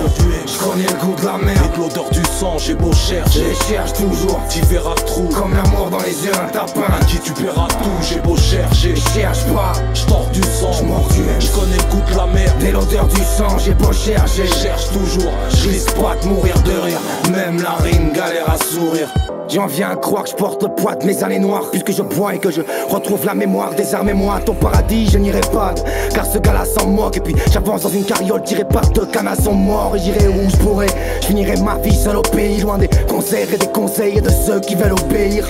j'connais le goût de la mer et de l'odeur du sang. J'ai beau chercher, je cherche toujours, t'y verras trou. Comme l'amour dans les yeux, un tapin à qui tu paieras tout. J'ai beau chercher, cherche pas, j'tors du sang, j'mords du haine. J'connais le goût de la mer et l'odeur du sang. J'ai beau chercher, cherche toujours, j'risque pas de mourir de rire. Même la rime galère à sourire. J'en viens à croire que je porte le poids de mes années noires, puisque je bois et que je retrouve la mémoire. Désarmez-moi à ton paradis, je n'irai pas, car ce gars-là s'en moque. Et puis j'avance dans une carriole tirée par deux cannes à son mort. Et j'irai où je pourrai, je finirai ma vie seul au pays, loin des concerts et des conseils et de ceux qui veulent obéir.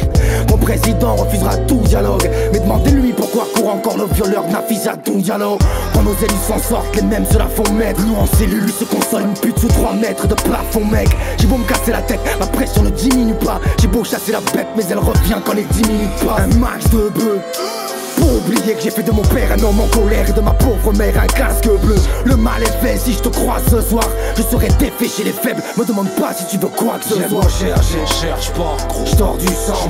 Mon président refusera tout dialogue, mais demandez-lui pourquoi court encore le violeur de Nafisa Diallo. Quand nos élus s'en sortent, les mêmes se la font mettre. Nous en cellule se console une pute sous 3 mètres de plafond, mec. J'ai beau me casser la tête, ma pression ne diminue pas. J'ai beau chasser la bête, mais elle revient quand les 10 minutes passent. Un max de bœuf pour oublier que j'ai fait de mon père un homme en colère et de ma pauvre mère un casque bleu. Le mal est fait, si je te croise ce soir, je serai défait chez les faibles. Me demande pas si tu veux quoi que ce soit. J'ai beau chercher, cherche pas, j'tors du sang,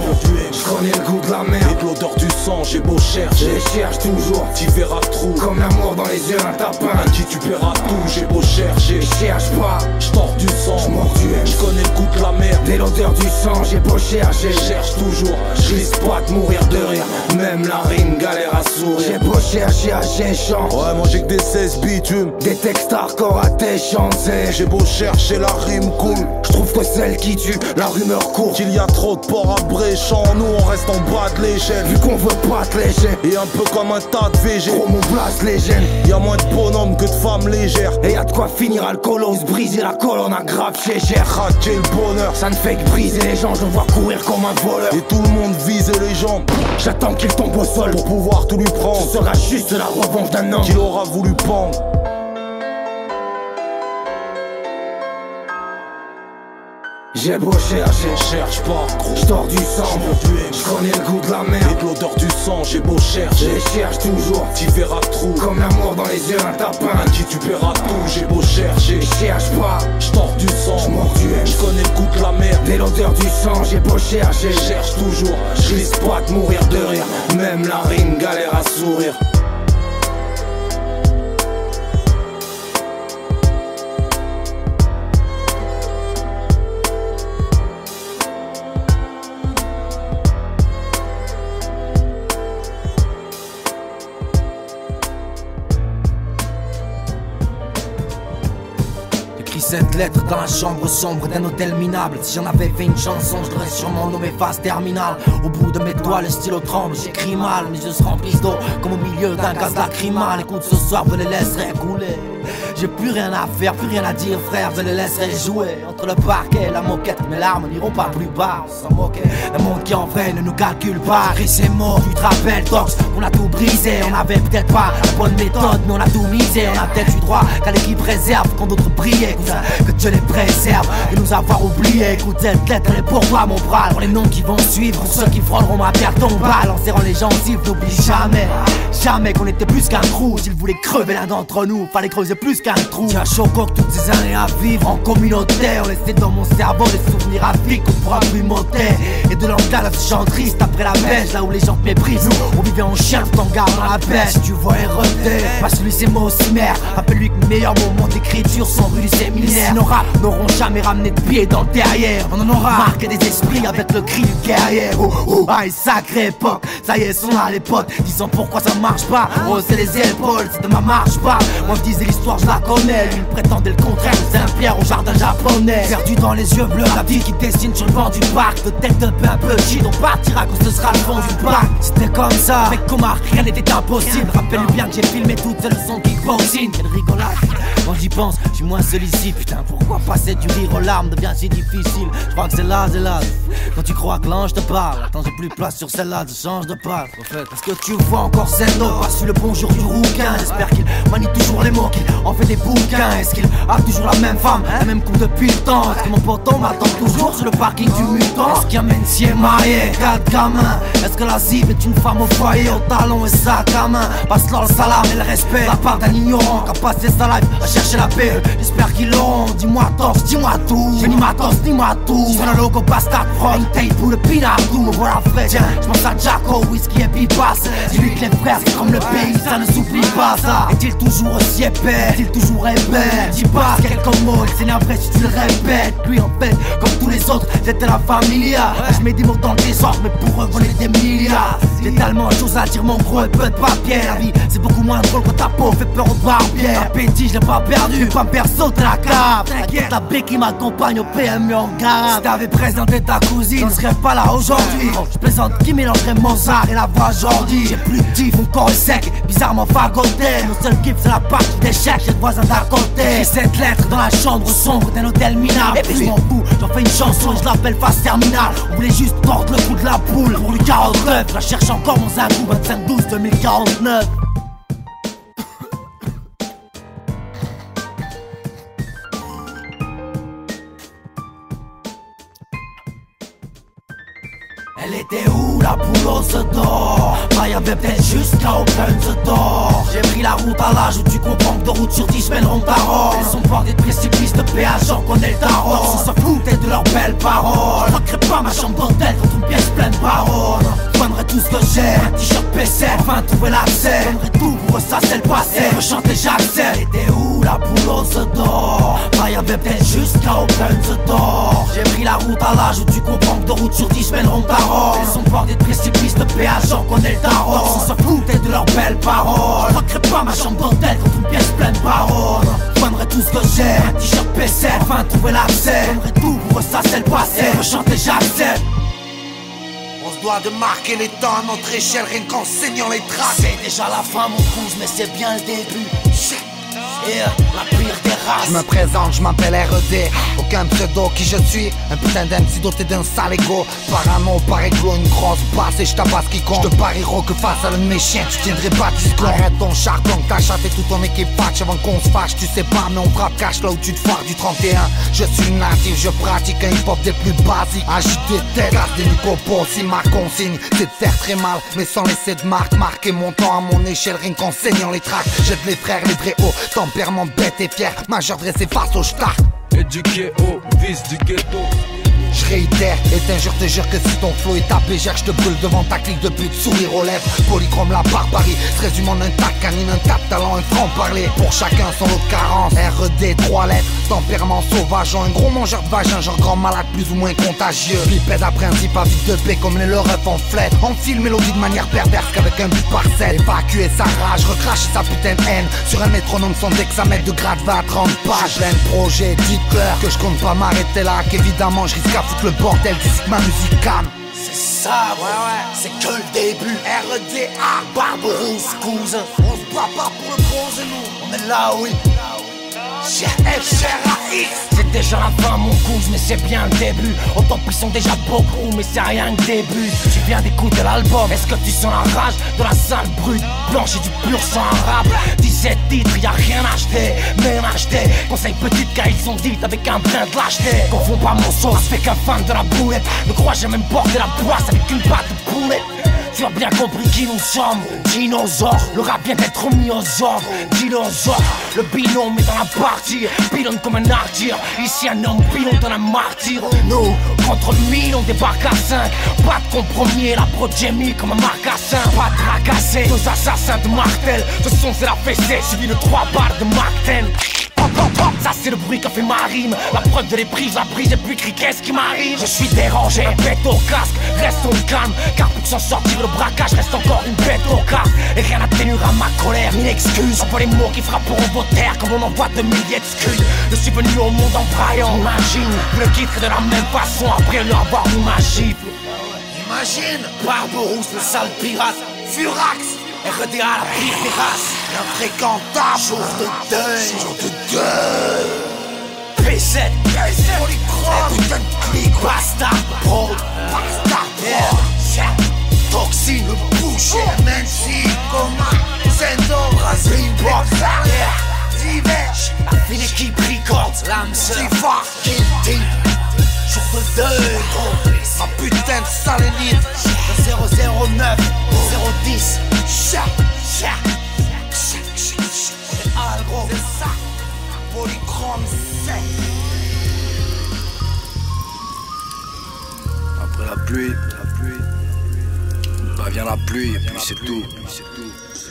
j'connais le goût de la mer et de l'odeur du sang. J'ai beau chercher, je cherche toujours, t'y verras trou. Comme l'amour dans les yeux, un tapin à qui tu paieras tout. J'ai beau chercher, cherche pas, j'tors du sang, j'mords du haine. J'connais le goût de la mer et l'odeur du sang. J'ai beau chercher, cherche toujours, j'risque pas de mourir de rire. Même la rime galère à sourire. J'ai beau chercher à chant. Ouais, moi j'ai que des 16 bitumes, des textes hardcore à tes chancer. J'ai beau chercher la rime cool, j'trouve que celle qui tue, la rumeur court. Qu'il y a trop de porcs à bréchant, nous on reste en bas de l'échelle. Vu qu'on veut pas te léger, et un peu comme un tas de VG. Gros mon place les gènes, y'a moins de bonhommes que de femmes légères. Et y'a de quoi finir à le colos, briser la colonne à grave chez Gère. Craquer le bonheur, ça ne fait que briser les gens, je vois courir comme un voleur. Et tout le monde vise les jambes, j'attends qu'il tombe au sol pour pouvoir tout lui prendre. Ce sera juste la revanche d'un homme qu'il aura voulu pendre. J'ai beau chercher, cherche pas, j'tors du sang, j'connais le goût de la mer et de l'odeur du sang. J'ai beau chercher, je cherche toujours, t'y verras trou. Comme l'amour dans les yeux, un tapin à qui tu paieras tout. J'ai beau chercher, cherche pas, j'tors du sang, j'mords du haine. J'connais le goût de la mer et l'odeur du sang. J'ai beau chercher, cherche toujours, j'risque pas de mourir de rire. Même la rime galère à sourire. cette lettre dans la chambre sombre d'un hôtel minable. Si j'en avais fait une chanson, je l'aurais sûrement nommé phase terminale. Au bout de mes doigts, le stylo tremble, j'écris mal. Mes yeux se remplissent d'eau comme au milieu d'un gaz lacrymal. Écoute, ce soir, je les laisserai couler. J'ai plus rien à faire, plus rien à dire, frère, je les laisserai jouer. Entre le parquet et la moquette, mes larmes n'iront pas plus bas. Sans moquer, un monde qui en vrai ne nous calcule pas. Et c'est mort, tu te rappelles, Tox, on a tout brisé. On avait peut-être pas la bonne méthode, mais on a tout misé. On a peut-être eu droit qu'à l'équipe réserve quand d'autres brillaient. Que Dieu les préserve de nous avoir oubliés. Écoute, cette lettre, elle est pour toi, mon bras. Pour les noms qui vont suivre, pour ceux qui frôleront ma pierre tombale. En serrant les gencives, n'oublie jamais, jamais qu'on était plus qu'un trou. S'ils voulaient crever l'un d'entre nous, fallait creuser plus qu'un trou. J'ai un choco que toutes ces années à vivre en communauté. On laissait dans mon cerveau des souvenirs à vie qu'on pourra plus monter. Et de l'angale ce chant triste après la pêche, là où les gens te méprisent. Nous, on vivait en chien tout en gardant la pêche. Si tu vois RED, pas celui ces mots aussi mère. Rappelle-lui que mes meilleurs moments d'écriture sont rue du séminaire. Nos rap n'auront jamais ramené de pied dans le derrière. On en aura marqué des esprits avec le cri du guerrier. Oh oh, ah, une sacrée époque. Ça y est, sont là les potes, disant pourquoi ça marche pas. Oh, c'est les épaules, c'est de ma marche pas. Moi je disais l'histoire, je la connais. Lui prétendait le contraire, Saint-Pierre au jardin japonais. Perdu dans les yeux bleus, la vie qui dessine sur le banc du parc. De tête de pain petit, on partira quand ce sera le fond du parc. C'était comme ça, avec Comar, rien n'était impossible. Rappelle-lui bien que j'ai filmé toutes ces leçons de kickboxing. Quelle rigolade, quand j'y pense, je suis moins seul ici. Putain, pourquoi passer du rire aux larmes devient si difficile? Je crois que c'est là. Quand tu crois que l'ange te parle, attends, j'ai plus de place sur celle-là, je change de page. Est-ce que tu vois encore Zendo, pas su le bonjour du rouquin? J'espère qu'il manie toujours les mots, qu'il en fait des bouquins. Est-ce qu'il a toujours la même femme, la même coupe depuis le temps? Est-ce que mon poton m'attend toujours sur le parking du mutant? Est-ce qu'il amène si est marié, 4 gamins? Est-ce que la cible est une femme au foyer, au talon et sac à main? Passe-leur le salam et le respect, la part d'un ignorant qui a passé sa life à chercher la paix. J'espère qu'ils l'auront, dis-moi torse, dis-moi tout. J'ai ni ma torse, ni ma tout. J'ai le logo bastard frog, une tape pour le pinardou. Me voilà frais, tiens, j'pense à Jacko, whisky et pipasse. Dis-lui que les frères c'est comme le pays, ça ne s'oublie pas ça. Est-il toujours aussi épais, est-il toujours épais? Dis pas quelques mots, il s'énerverait si tu le répètes. Lui en fait, comme tous les autres, c'était la familia. Je mets des mots dans le désordre, mais pour eux voler des milliards. J'ai tellement de choses à dire, mon gros, et peu de papier. La vie, c'est beaucoup moins drôle quand ta peau fait peur aux barbiers. L'appétit, je l'ai pas perdu, pas me faire sauter la cave. T'inquiète, la béquille m'accompagne au PMU en garde. Si t'avais présenté ta cousine, je serais pas là aujourd'hui. Je plaisante qui mélangerait Mozart et la voix Jordi. J'ai plus de tif, mon corps est sec, bizarrement fagoté. Mon seul kiff, c'est la partie d'échec, j'ai le voisin d'à côté. J'ai cette lettre dans la chambre sombre d'un hôtel minable. Et puis je m'en fous, j'en fais une chanson et je l'appelle phase terminale. On voulait juste tordre le cou de la poule pour lui 49. Je la cherche encore dans un coup, 25-12-2049. Elle était où la poule aux œufs d'or? Bah y'avait peut-être jusqu'à Open the Door. J'ai pris la route à l'âge où tu comprends que 2 routes sur 10 mèneront ta rôle. Elles sont bordées de précipices de péage, j'en connais le tarot. On se foutait de leurs belles paroles. Je crée pas ma chambre d'hôtel contre une pièce pleine de paroles. Je donnerais tout ce que j'ai, un t-shirt PC, enfin trouver l'accès. Je donnerais tout pour ressasser le passé, me chanter j'accède. Elle était où la poule aux œufs d'or? Bah y'avait peut-être jusqu'à Open the Door. J'ai pris la route à l'âge où tu comprends que 2 routes sur 10 mèneront ta rôle. Elles sont bordées de précipices de péage, j'en connais le tarot. On se foutait de leurs belles paroles. Je crée pas ma chambre d'hôtel contre une pièce pleine de paroles. Je donnerais tout ce que j'ai, un t-shirt PC, enfin trouver l'accès. Je donnerais tout pour ressasser le passé, me chanter j'accède. On se doit de marquer les temps à notre échelle, rien qu'en saignant les traces. C'est déjà la fin mon cousin, mais c'est bien le début. La pire des races. Je me présente, je m'appelle RED. Aucun pseudo qui je suis. Un putain d'MC doté d'un sale ego. Parano, par éclos, une grosse basse et je tabasse quiconque. Je te parierai que face à l'un de mes chiens tu tiendrais pas disclon. Arrête ton charbon, t'as chaté toute ton équipe fâche avant qu'on se fâche. Tu sais pas mais on frappe cache là où tu te foires du 31. Je suis natif, je pratique un hip hop des plus basiques. Agite des têtes, casse des micropos. Si ma consigne c'est de faire très mal mais sans laisser de marque. Marquer mon temps à mon échelle rien qu'en saignant les tracks. J'aide les frères, les vrais hauts. Tempérament bête et fier, majeur dressé face au star. Éduqué au vice du ghetto. Je réitère, et t'injure, te jure que si ton flow est tapé, je te brûle devant ta clique de pute, sourire aux lèvres. Polychrome la barbarie, stress du monde intact, canine, un tas de talent, un franc-parler. Pour chacun son lot de carence, R.E.D. 3 lettres, tempérament sauvage, un gros mangeur de vagin, genre grand malade plus ou moins contagieux. Bipède à principe, à vite de paix comme les leurs en flette. Enfile mélodie de manière perverse qu'avec un but parcelle. Évacuer sa rage, recracher sa putain de haine sur un métronome sans hexamètre de grade 20 à 30 pages. Plein de projets, dites-leur que je compte pas m'arrêter là, qu'évidemment je risque à foutre le bordel d'ici que ma musique calme. C'est ça, ouais, c'est que le début. R.E.D.A. Barberousse, cousin. On se bat pas pour le bronze, nous. On est là, oui. C'est déjà la fin mon cousin, mais c'est bien le début. Autant ils sont déjà beaucoup, mais c'est rien que début. Tu viens d'écouter l'album, est-ce que tu sens la rage de la salle brute, blanche et du pur sang arabe. 17 titres, y'a rien acheté, même acheté. Conseil petite car ils sont dites avec un brin de lâcheté. Confond pas mon sauce avec un fan de la boulette. Ne crois j'ai même porté la poisse avec une patte de poulet. Tu as bien compris qui nous sommes, dinosaures. Le rap vient d'être mis aux ordres, dinosaures. Le binôme est dans la partie, pilonne comme un artire. Ici un homme pilote dans un martyr. Nous, contre 1000, on débarque à 5. Pas de compromis, la progémie comme un marcassin. Pas de tracassé, deux assassins de martel. Ce son c'est la fessée, suivi de 3 balles de Mark 10. Ça c'est le bruit qu'a fait ma rime. La preuve de les prises, la prise et puis crie qu'est-ce qui m'arrive. Je suis dérangé, bête au casque, restons calme. Car pour s'en sortir le braquage reste encore une bête au casque. Et rien n'atténuera ma colère, ni l'excuse. Envoie les mots qui frapperont vos terres comme on envoie de milliers d'excuses. Je suis venu au monde en braillant, imagine. Vous le quitterez de la même façon après leur avoir mis ma gifle. Imagine, Barberousse, le sale pirate, Furax, R.E.D.A. la pire des races, l'infréquentable, jour de deuil, P7, Polychrome, putain de clic, Bastard Pro, Toxine, le boucher, MC, Coma, Zendo, Razine, Boxer, Diverge, la fine équipe Records, l'âme sœur, Guilty, jour de deuil, ma putain de salénite, 009, 010, Algro, c'est ça, Polychrome, c'est. Après la pluie, bah vient la pluie, et puis c'est tout.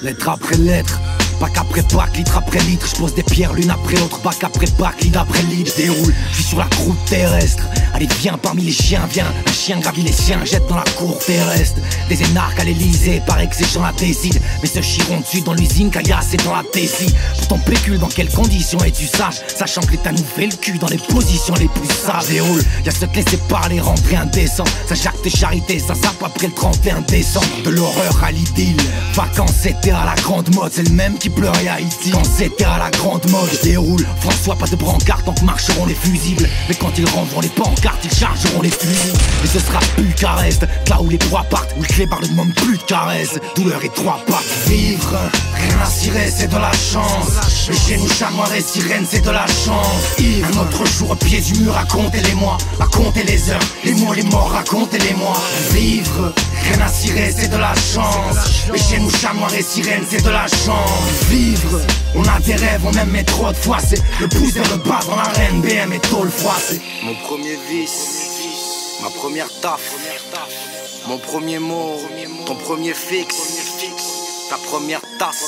Lettre après lettre, bac après bac, litre après litre. Je pose des pierres l'une après l'autre, bac après bac, lead après lead. Je déroule, je suis sur la croûte terrestre. Allez viens parmi les chiens, viens. Un chien gravit les siens, jette dans la cour terrestre. Des énarques à l'Elysée, paraît que ces gens la décident. Mais se chieront dessus dans l'usine, caillasse et dans la Tessie. Pour ton pécule, dans quelles conditions es-tu sage, sachant que l'État nous fait le cul dans les positions les plus sages. Je déroule, y'a ceux qui laisser parler, rentrer indécent. Ça jacte de charité, ça zappe après le 31 décembre. De l'horreur à l'idylle, vacances c'était à la grande mode. C'est le même qui pleurait à Haïti quand c'était à la grande mode. Je déroule, François pas de brancard tant que marcheront les fusibles. Mais quand ils rendront les pancartes, ils chargeront les fusils. Et ce sera Bucarest, là où les proies partent, où le clébard ne demande plus de caresses. Douleur et 3 pattes. Vivre, rien à cirer, c'est de la chance. Mais chez nous, chamois et sirènes, c'est de la chance. Ivre, un autre jour au pied du mur, racontez les mois, racontez les heures, les mois, les morts, racontez les mois. Vivre, rien à cirer, c'est de la chance. Mais chez nous, chamois et sirènes, c'est de la chance. Vivre, on a des rêves, on aime mais trop de fois. C'est le pouce vers le bas dans l'arène, BM et tôt le froid. C'est mon premier vice, ma première taf, mon premier mot, ton premier fixe, ta première tasse,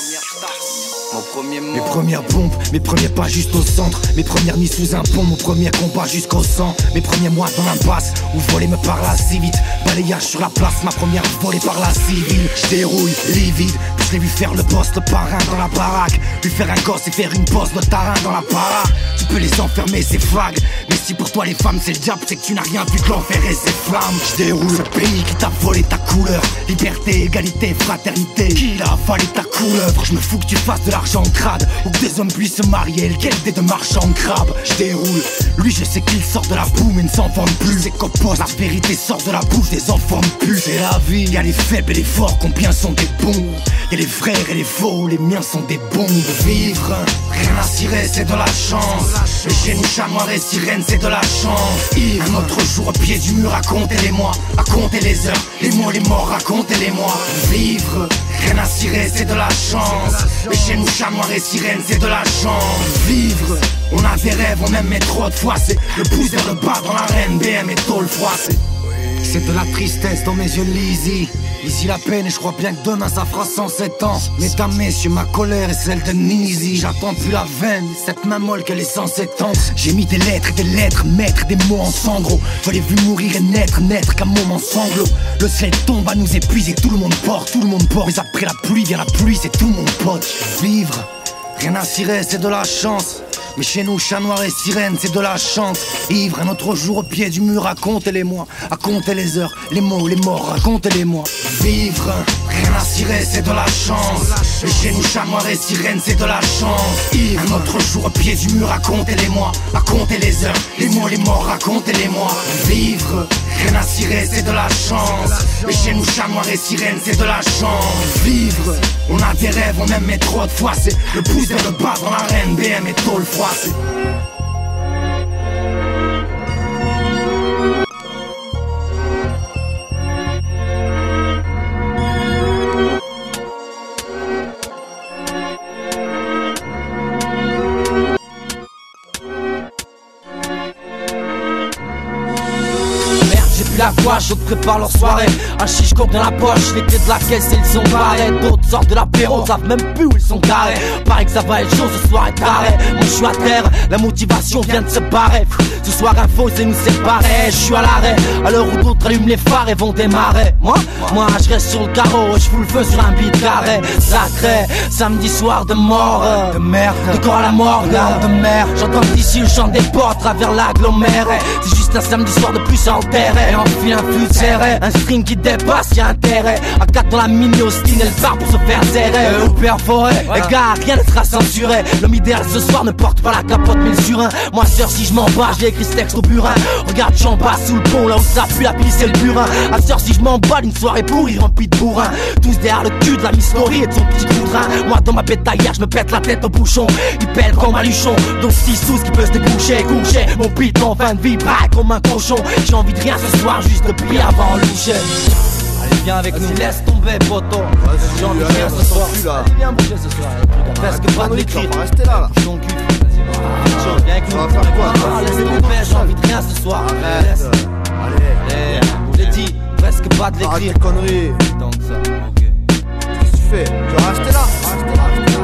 mon premier mot. Mes premières bombes, mes premiers pas juste au centre, mes premières nuits sous un pont, mon premier combat jusqu'au sang, mes premiers mois dans l'impasse où voler me parla si vite, balayage sur la place, ma première volée par la civile. Je dérouille, livide, puis je l'ai vu faire le boss, le parrain dans la baraque, lui faire un gosse et faire une bosse de tarin dans la para. Tu peux les enfermer, c'est vague, mais si pour toi les femmes c'est le diable, c'est que tu n'as rien vu que l'enfer et ses flammes. Je déroule, ce pays qui t'a volé ta couleur, liberté, égalité, fraternité, qui l'a avalé ta couleuvre. Je me fous que tu fasses de l'argent crade, ou que des hommes puissent se marier, lequel des deux marchands de crabe. Je déroule, lui je sais qu'il sort de la boue mais ne s'en vante plus. C'est qu'oppose, la vérité sort de la bouche des enfants de plus. C'est la vie, y'a les faibles et les forts, combien sont des bons. Et les frères et les faux, les miens sont des bombes. Vivre, rien à cirer, c'est de la chance. Mais chez nous, chamois et sirènes, c'est de la chance. Un autre jour au pied du mur, racontez-les-moi. À compter les heures, les mots, les morts, racontez-les-moi. Vivre, rien à cirer, c'est de la chance. Mais chez nous, chamois et sirènes, c'est de la chance. Vivre, on a des rêves, on aime trop de fois. C'est le pouce vers le bas dans l'arène, BM et tôt le froid. C'est de la tristesse dans mes yeux, Lizzy. Ici la peine et je crois bien que demain ça fera 107 ans. Mesdames, messieurs, ma colère est celle de Nizi. J'attends plus la veine, cette main molle qu'elle est 107 ans. J'ai mis des lettres et des lettres, mettre des mots en sanglots. Je l'ai vu mourir et naître qu'un moment sanglot. Le ciel tombe à nous épuiser, tout le monde porte. Mais après la pluie vient la pluie, c'est tout mon pote. Vivre, rien à cirer, c'est de la chance. Mais chez nous, chat noir et sirène, c'est de la chance. Ivre, un autre jour au pied du mur, racontez-les-moi. À compter les heures, les mots, les morts, racontez-les-moi. Vivre, rien à cirer, c'est de la chance. Mais chez nous, chat noir et sirène, c'est de la chance. Ivre, un autre jour au pied du mur, racontez-les-moi. À compter les heures, les mots, les morts, racontez-les-moi. Vivre, rien à cirer, c'est de la chance. Mais chez nous, chat noir et sirène, c'est de la chance. Vivre, on a des rêves, on aime trop de fois. C'est le pouce vers le bas dans l'arène, BM et tôt le froid. La voix, je prépare leur soirée. Un chiche coke dans la poche, les clés de la caisse et ils sont barrés. D'autres sortent de l'apéro, savent même plus où ils sont garés. Pareil que ça va être chaud, ce soir est taré. Moi je suis à terre, la motivation vient de se barrer. Ce soir info c'est nous séparer. Je suis à l'arrêt, à l'heure où d'autres allument les phares et vont démarrer. Moi je reste sur le carreau, je fous le feu sur un beat carré. Sacré, samedi soir de mort, de merde, de corps à la morgue, de merde. J'entends d'ici le chant des portes à travers l'aggloméré. C'est juste un samedi soir de plus à enterrer. File un flux serré, un string qui dépasse, y'a intérêt. À 4 dans la mini Austin, elle part pour se faire serrer. Ou perforer, les gars, rien ne sera censuré. L'homme idéal ce soir ne porte pas la capote mais le surin. Moi sœur si je m'en bats, j'ai écrit ce texte au burin. Regarde j'en bas sous le pont, là où ça pue la pisse c'est le burin. À sœur si je m'en bats d'une soirée pourrie remplie de bourrin. Tous derrière le cul de la Miss Laurie et de son petit coudrin. Moi dans ma pétaillère, je me pète la tête au bouchon. Il pèle comme un luchon, donc 6 sous qui peut se déboucher. Coucher, mon pit en fin de vie, braille comme un cochon. J'ai envie de rien ce soir, juste de prier avant le loucher. Allez viens avec nous, laisse tomber poteau. J'ai envie de rien ce soir. Allez viens bouger ce soir. Presque pas de l'écrire. Restez là. Bouge ton cul. Viens avec nous. Laisse tomber, j'ai envie de rien ce soir. Allez, je l'ai dit, presque pas de l'écrire. Arrête tes conneries. Donc ça, ok. Qu'est-ce que tu fais? Tu vas rester là.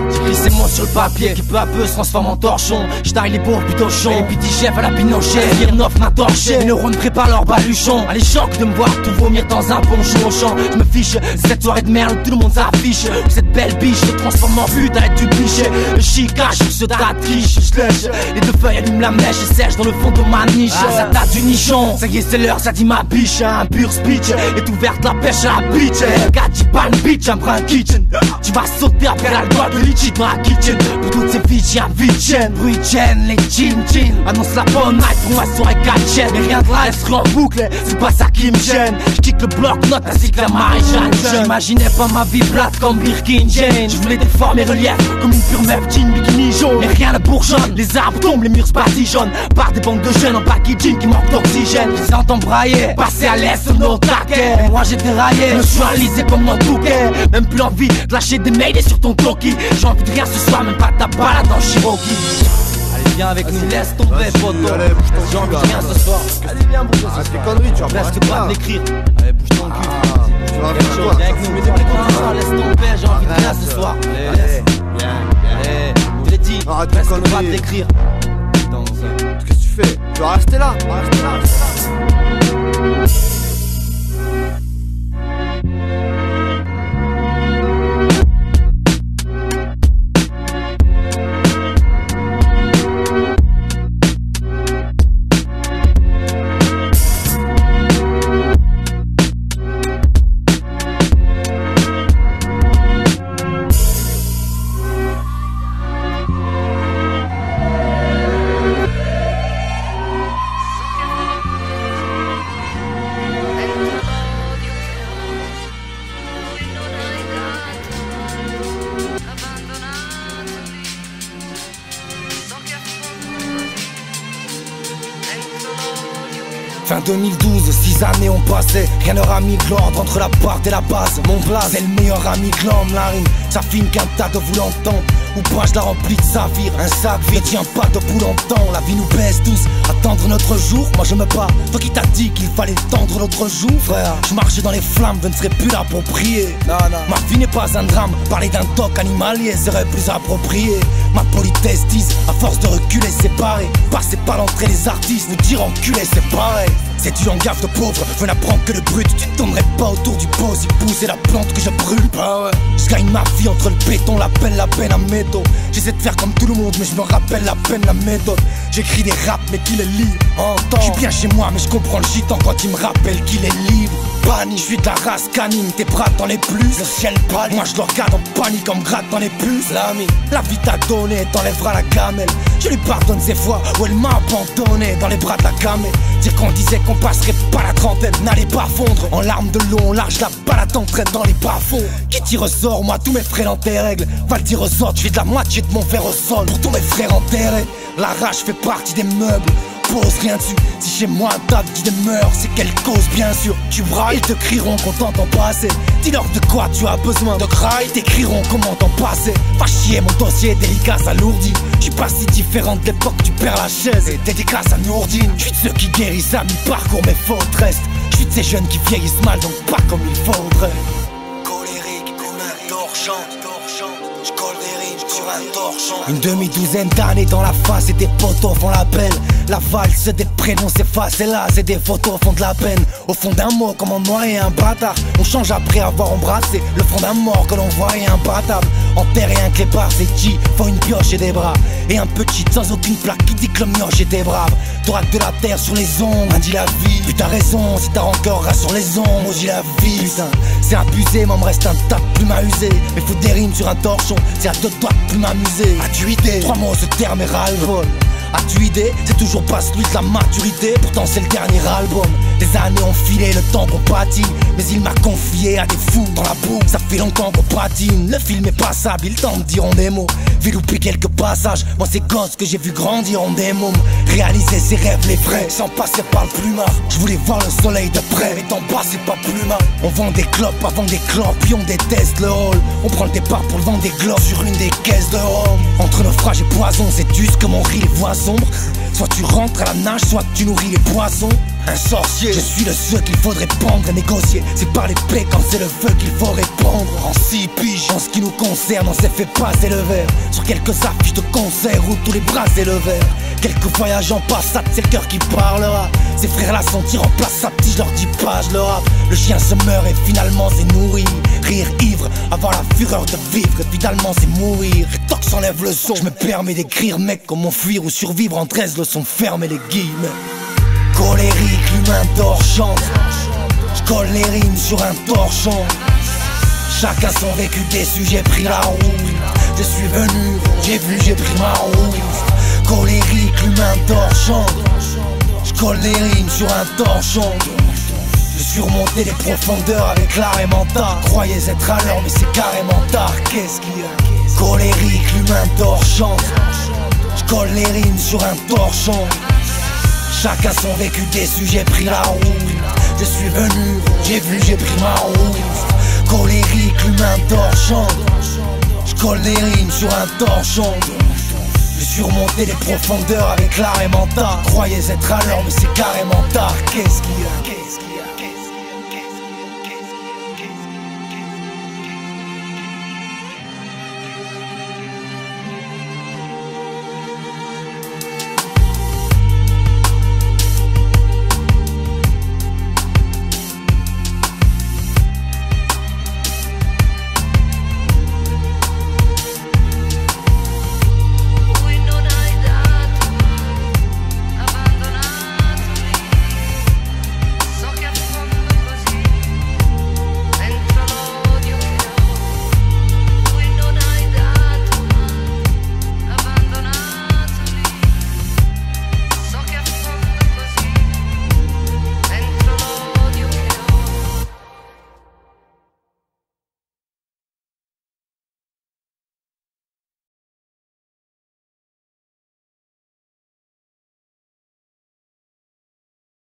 J'écris ces mots sur le papier qui peu à peu se transforme en torchon. J'taille les pauvres plutôt chauds. Et puis dis chef à la Pinochet. Smirnoff m'a torché. Les neurones préparent leur baluchon. Allez choc de me voir tout vomir dans un ponchon au champ. Je me fiche, cette soirée de merde tout le monde s'affiche. Cette belle biche se transforme en pute à du cliché. Le chicache sur ce tas de quiche. J'lèche, les deux feuilles allument la mèche et sèche dans le fond de ma niche. Ça date du nichon. Ça y est c'est l'heure, ça dit ma biche. Un pur speech est ouverte la pêche à la bitch. Gars tu pas une bitch, un brin kitchen. Tu vas sauter après l'alcool de litchi dans la kitchen. Pour toutes ces filles y'a vite chaîne. Bruit de chaîne, les chin-chin. Annonce la bonne night pour ma soirée 4 chaînes. Mais rien de là, elle se en boucle, c'est pas ça qui me gêne. J'kick le bloc-note ainsi que la Marie-Jeanne. J'imaginais pas ma vie plate comme Birkin Jane. Je voulais des formes et reliefs comme une pure meuf jean bikini jaune. Mais rien ne bourgeonne, les arbres tombent, les murs se badigeonnent. Par des bandes de jeunes en packaging qui manquent d'oxygène. Je les entends brailler, passer à l'est sur nos taquets. Moi j'étais raillé, je me suis enlisé comme mon touquet. Même plus envie de lâcher des mails sur ton toki. J'ai envie de rien ce soir, même pas ta balade dans Cherokee. Allez viens avec nous, laisse tomber poteau. J'ai envie de rien ce soir. Allez viens bouger ce soir. Tes conneries, tu vas presque pas de l'écrire. Allez bouge ton cul. Tu vas faire quoi? Viens avec nous, laisse tomber, j'ai envie de rien ce soir. Allez, viens. Je l'ai dit, presque pas de l'écrire. Qu'est-ce que tu fais? Tu vas rester là. Fin 2012, 6 années ont passé. Rien n'aura mis de l'ordre entre la part et la base. Mon blaze est le meilleur ami que l'homme. La rime, ça fine qu'un tas de vous l'entendre. Ou pas, je la remplis de saphir. Un sac vide tient pas debout longtemps. La vie nous baisse tous, attendre notre jour. Moi je me bats, toi qui t'as dit qu'il fallait tendre l'autre jour. Frère, je marche dans les flammes, je ne serai plus là pour prier. Ma vie n'est pas un drame, parler d'un toc animalier serait plus approprié. Ma politesse dise, à force de reculer c'est pareil. Passez par l'entrée les artistes, nous dire enculé c'est pareil. C'est du langage de pauvre, je n'apprends que le brut. Tu tournerais pas autour du pot si pousser la plante que je brûle. Bah ouais. Je gagne ma vie entre le béton, la peine à métaux. J'essaie de faire comme tout le monde mais je me rappelle la peine, la méthode. J'écris des raps mais qui les lit. Je suis bien chez moi mais je comprends le gitan quand il me rappelle qu'il est libre. Banni, je suis de la race canine, tes bras dans les plus. Le ciel pâlit, moi je le regarde en panique en me gratte dans les puces. L'ami, la vie t'a donné, t'enlèveras la gamelle. Je lui pardonne ces fois où elle m'a abandonné dans les bras de la camée. Dire qu'on disait qu'on passerait pas la trentaine, n'allez pas fondre en larmes de l'eau, on large la balade t'entraîne dans les bas-fonds. Qui t'y ressort, moi tous mes frères dans tes règles. Va le dire aux autres, je fais de la moitié de mon verre au sol pour tous mes frères enterrés. La rage fait partie des meubles, pose rien dessus. Si chez moi un tas de demeure, c'est quelle cause bien sûr. Tu brailles, ils te crieront qu'on t'entend pas assez. Dis-leur de quoi tu as besoin de graille, t'écriront comment t'en passer. Va chier, mon dossier est délicat, s'alourdit. J'suis pas si différent de l'époque, tu perds la chaise. Et dédicace à Nourdine. J'suis de ceux qui guérissent à mi-parcours, mes fautes restent. J'suis de ces jeunes qui vieillissent mal, donc pas comme il faudrait. Colérique, comme un torchant. J'colle des rimes sur un torchon. Une demi-douzaine d'années dans la face et des potos font la belle. La valse des prénoms s'efface et là c'est des photos font de la peine. Au fond d'un mot comme on noyait un bâtard. On change après avoir embrassé le fond d'un mort que l'on voyait imbattable. Enterré un clébard c'est qui faut une pioche et des bras. Et un petit sans aucune plaque qui dit que le mioche était brave. T'auras de la terre sur les ongles, dit la vie. Puis t'as raison, si t'as encore ras sur les ongles, maudit la vie. Putain, c'est abusé, moi me reste un tas de plumes à user. Mais faut des rimes sur un torchon, c'est à deux doigts de plus m'amuser. As-tu idée? 3 mots, ce terme est ras-le-bol. As-tu idée? C'est toujours pas celui de la maturité. Pourtant c'est le dernier album. Des années ont filé, le temps qu'on pâtit. Mais il m'a confié à des fous dans la boue. Ça fait longtemps qu'on patine. Le film est passable, il tente diront des mots. Vais louper quelques passages. Moi ces gosses que j'ai vu grandir en des mômes. Réaliser ses rêves les vrais, sans passer par le plumard. Je voulais voir le soleil de près, mais t'en passes c'est pas plus mal. On vend des clopes avant des clopes, puis on déteste le rôle. On prend le départ pour le vendre des globes sur une des caisses de rhum. Entre naufrage et poison, sais-tu ce que mon riz les voit sombre? Soit tu rentres à la nage, soit tu nourris les poissons. Un sorcier, je suis le ceux qu'il faudrait pendre et négocier. C'est par l'épée quand c'est le feu qu'il faut répondre. En 6 piges, en ce qui nous concerne, on s'est fait passer le verre. Sur quelques affiches de concert où tous les bras et le verre. Quelques voyages en passade, c'est le cœur qui parlera. Ces frères-là sont en place sa petite, je leur dis pas, je le rappe. Le chien se meurt et finalement c'est nourri. Rire ivre, avoir la fureur de vivre et finalement c'est mourir. Et tant que s'enlève le son, je me permets d'écrire mec comment fuir ou survivre en 13 leçons fermées les guillemets. Colérique, l'humain torchant. J'colle les rimes sur un torchon. Chacun son vécu déçu, j'ai pris la route. Je suis venu, j'ai vu, j'ai pris ma route. Colérique, l'humain torchant. J'colle les rimes sur un torchon. J'ai surmonté les profondeurs avec l'art et mental. Croyez être à l'heure mais c'est carrément tard. Qu'est-ce qu'il y a? Colérique, l'humain torchant. J'colle les rimes sur un torchon. Chacun son vécu déçu, j'ai pris la route. Je suis venu, j'ai vu, j'ai pris ma route. Colérique, l'humain torchant. J'colle les rimes sur un torchon. J'ai surmonté les profondeurs avec l'art et mental. Croyez être à l'heure mais c'est carrément tard. Qu'est-ce qu'il y a?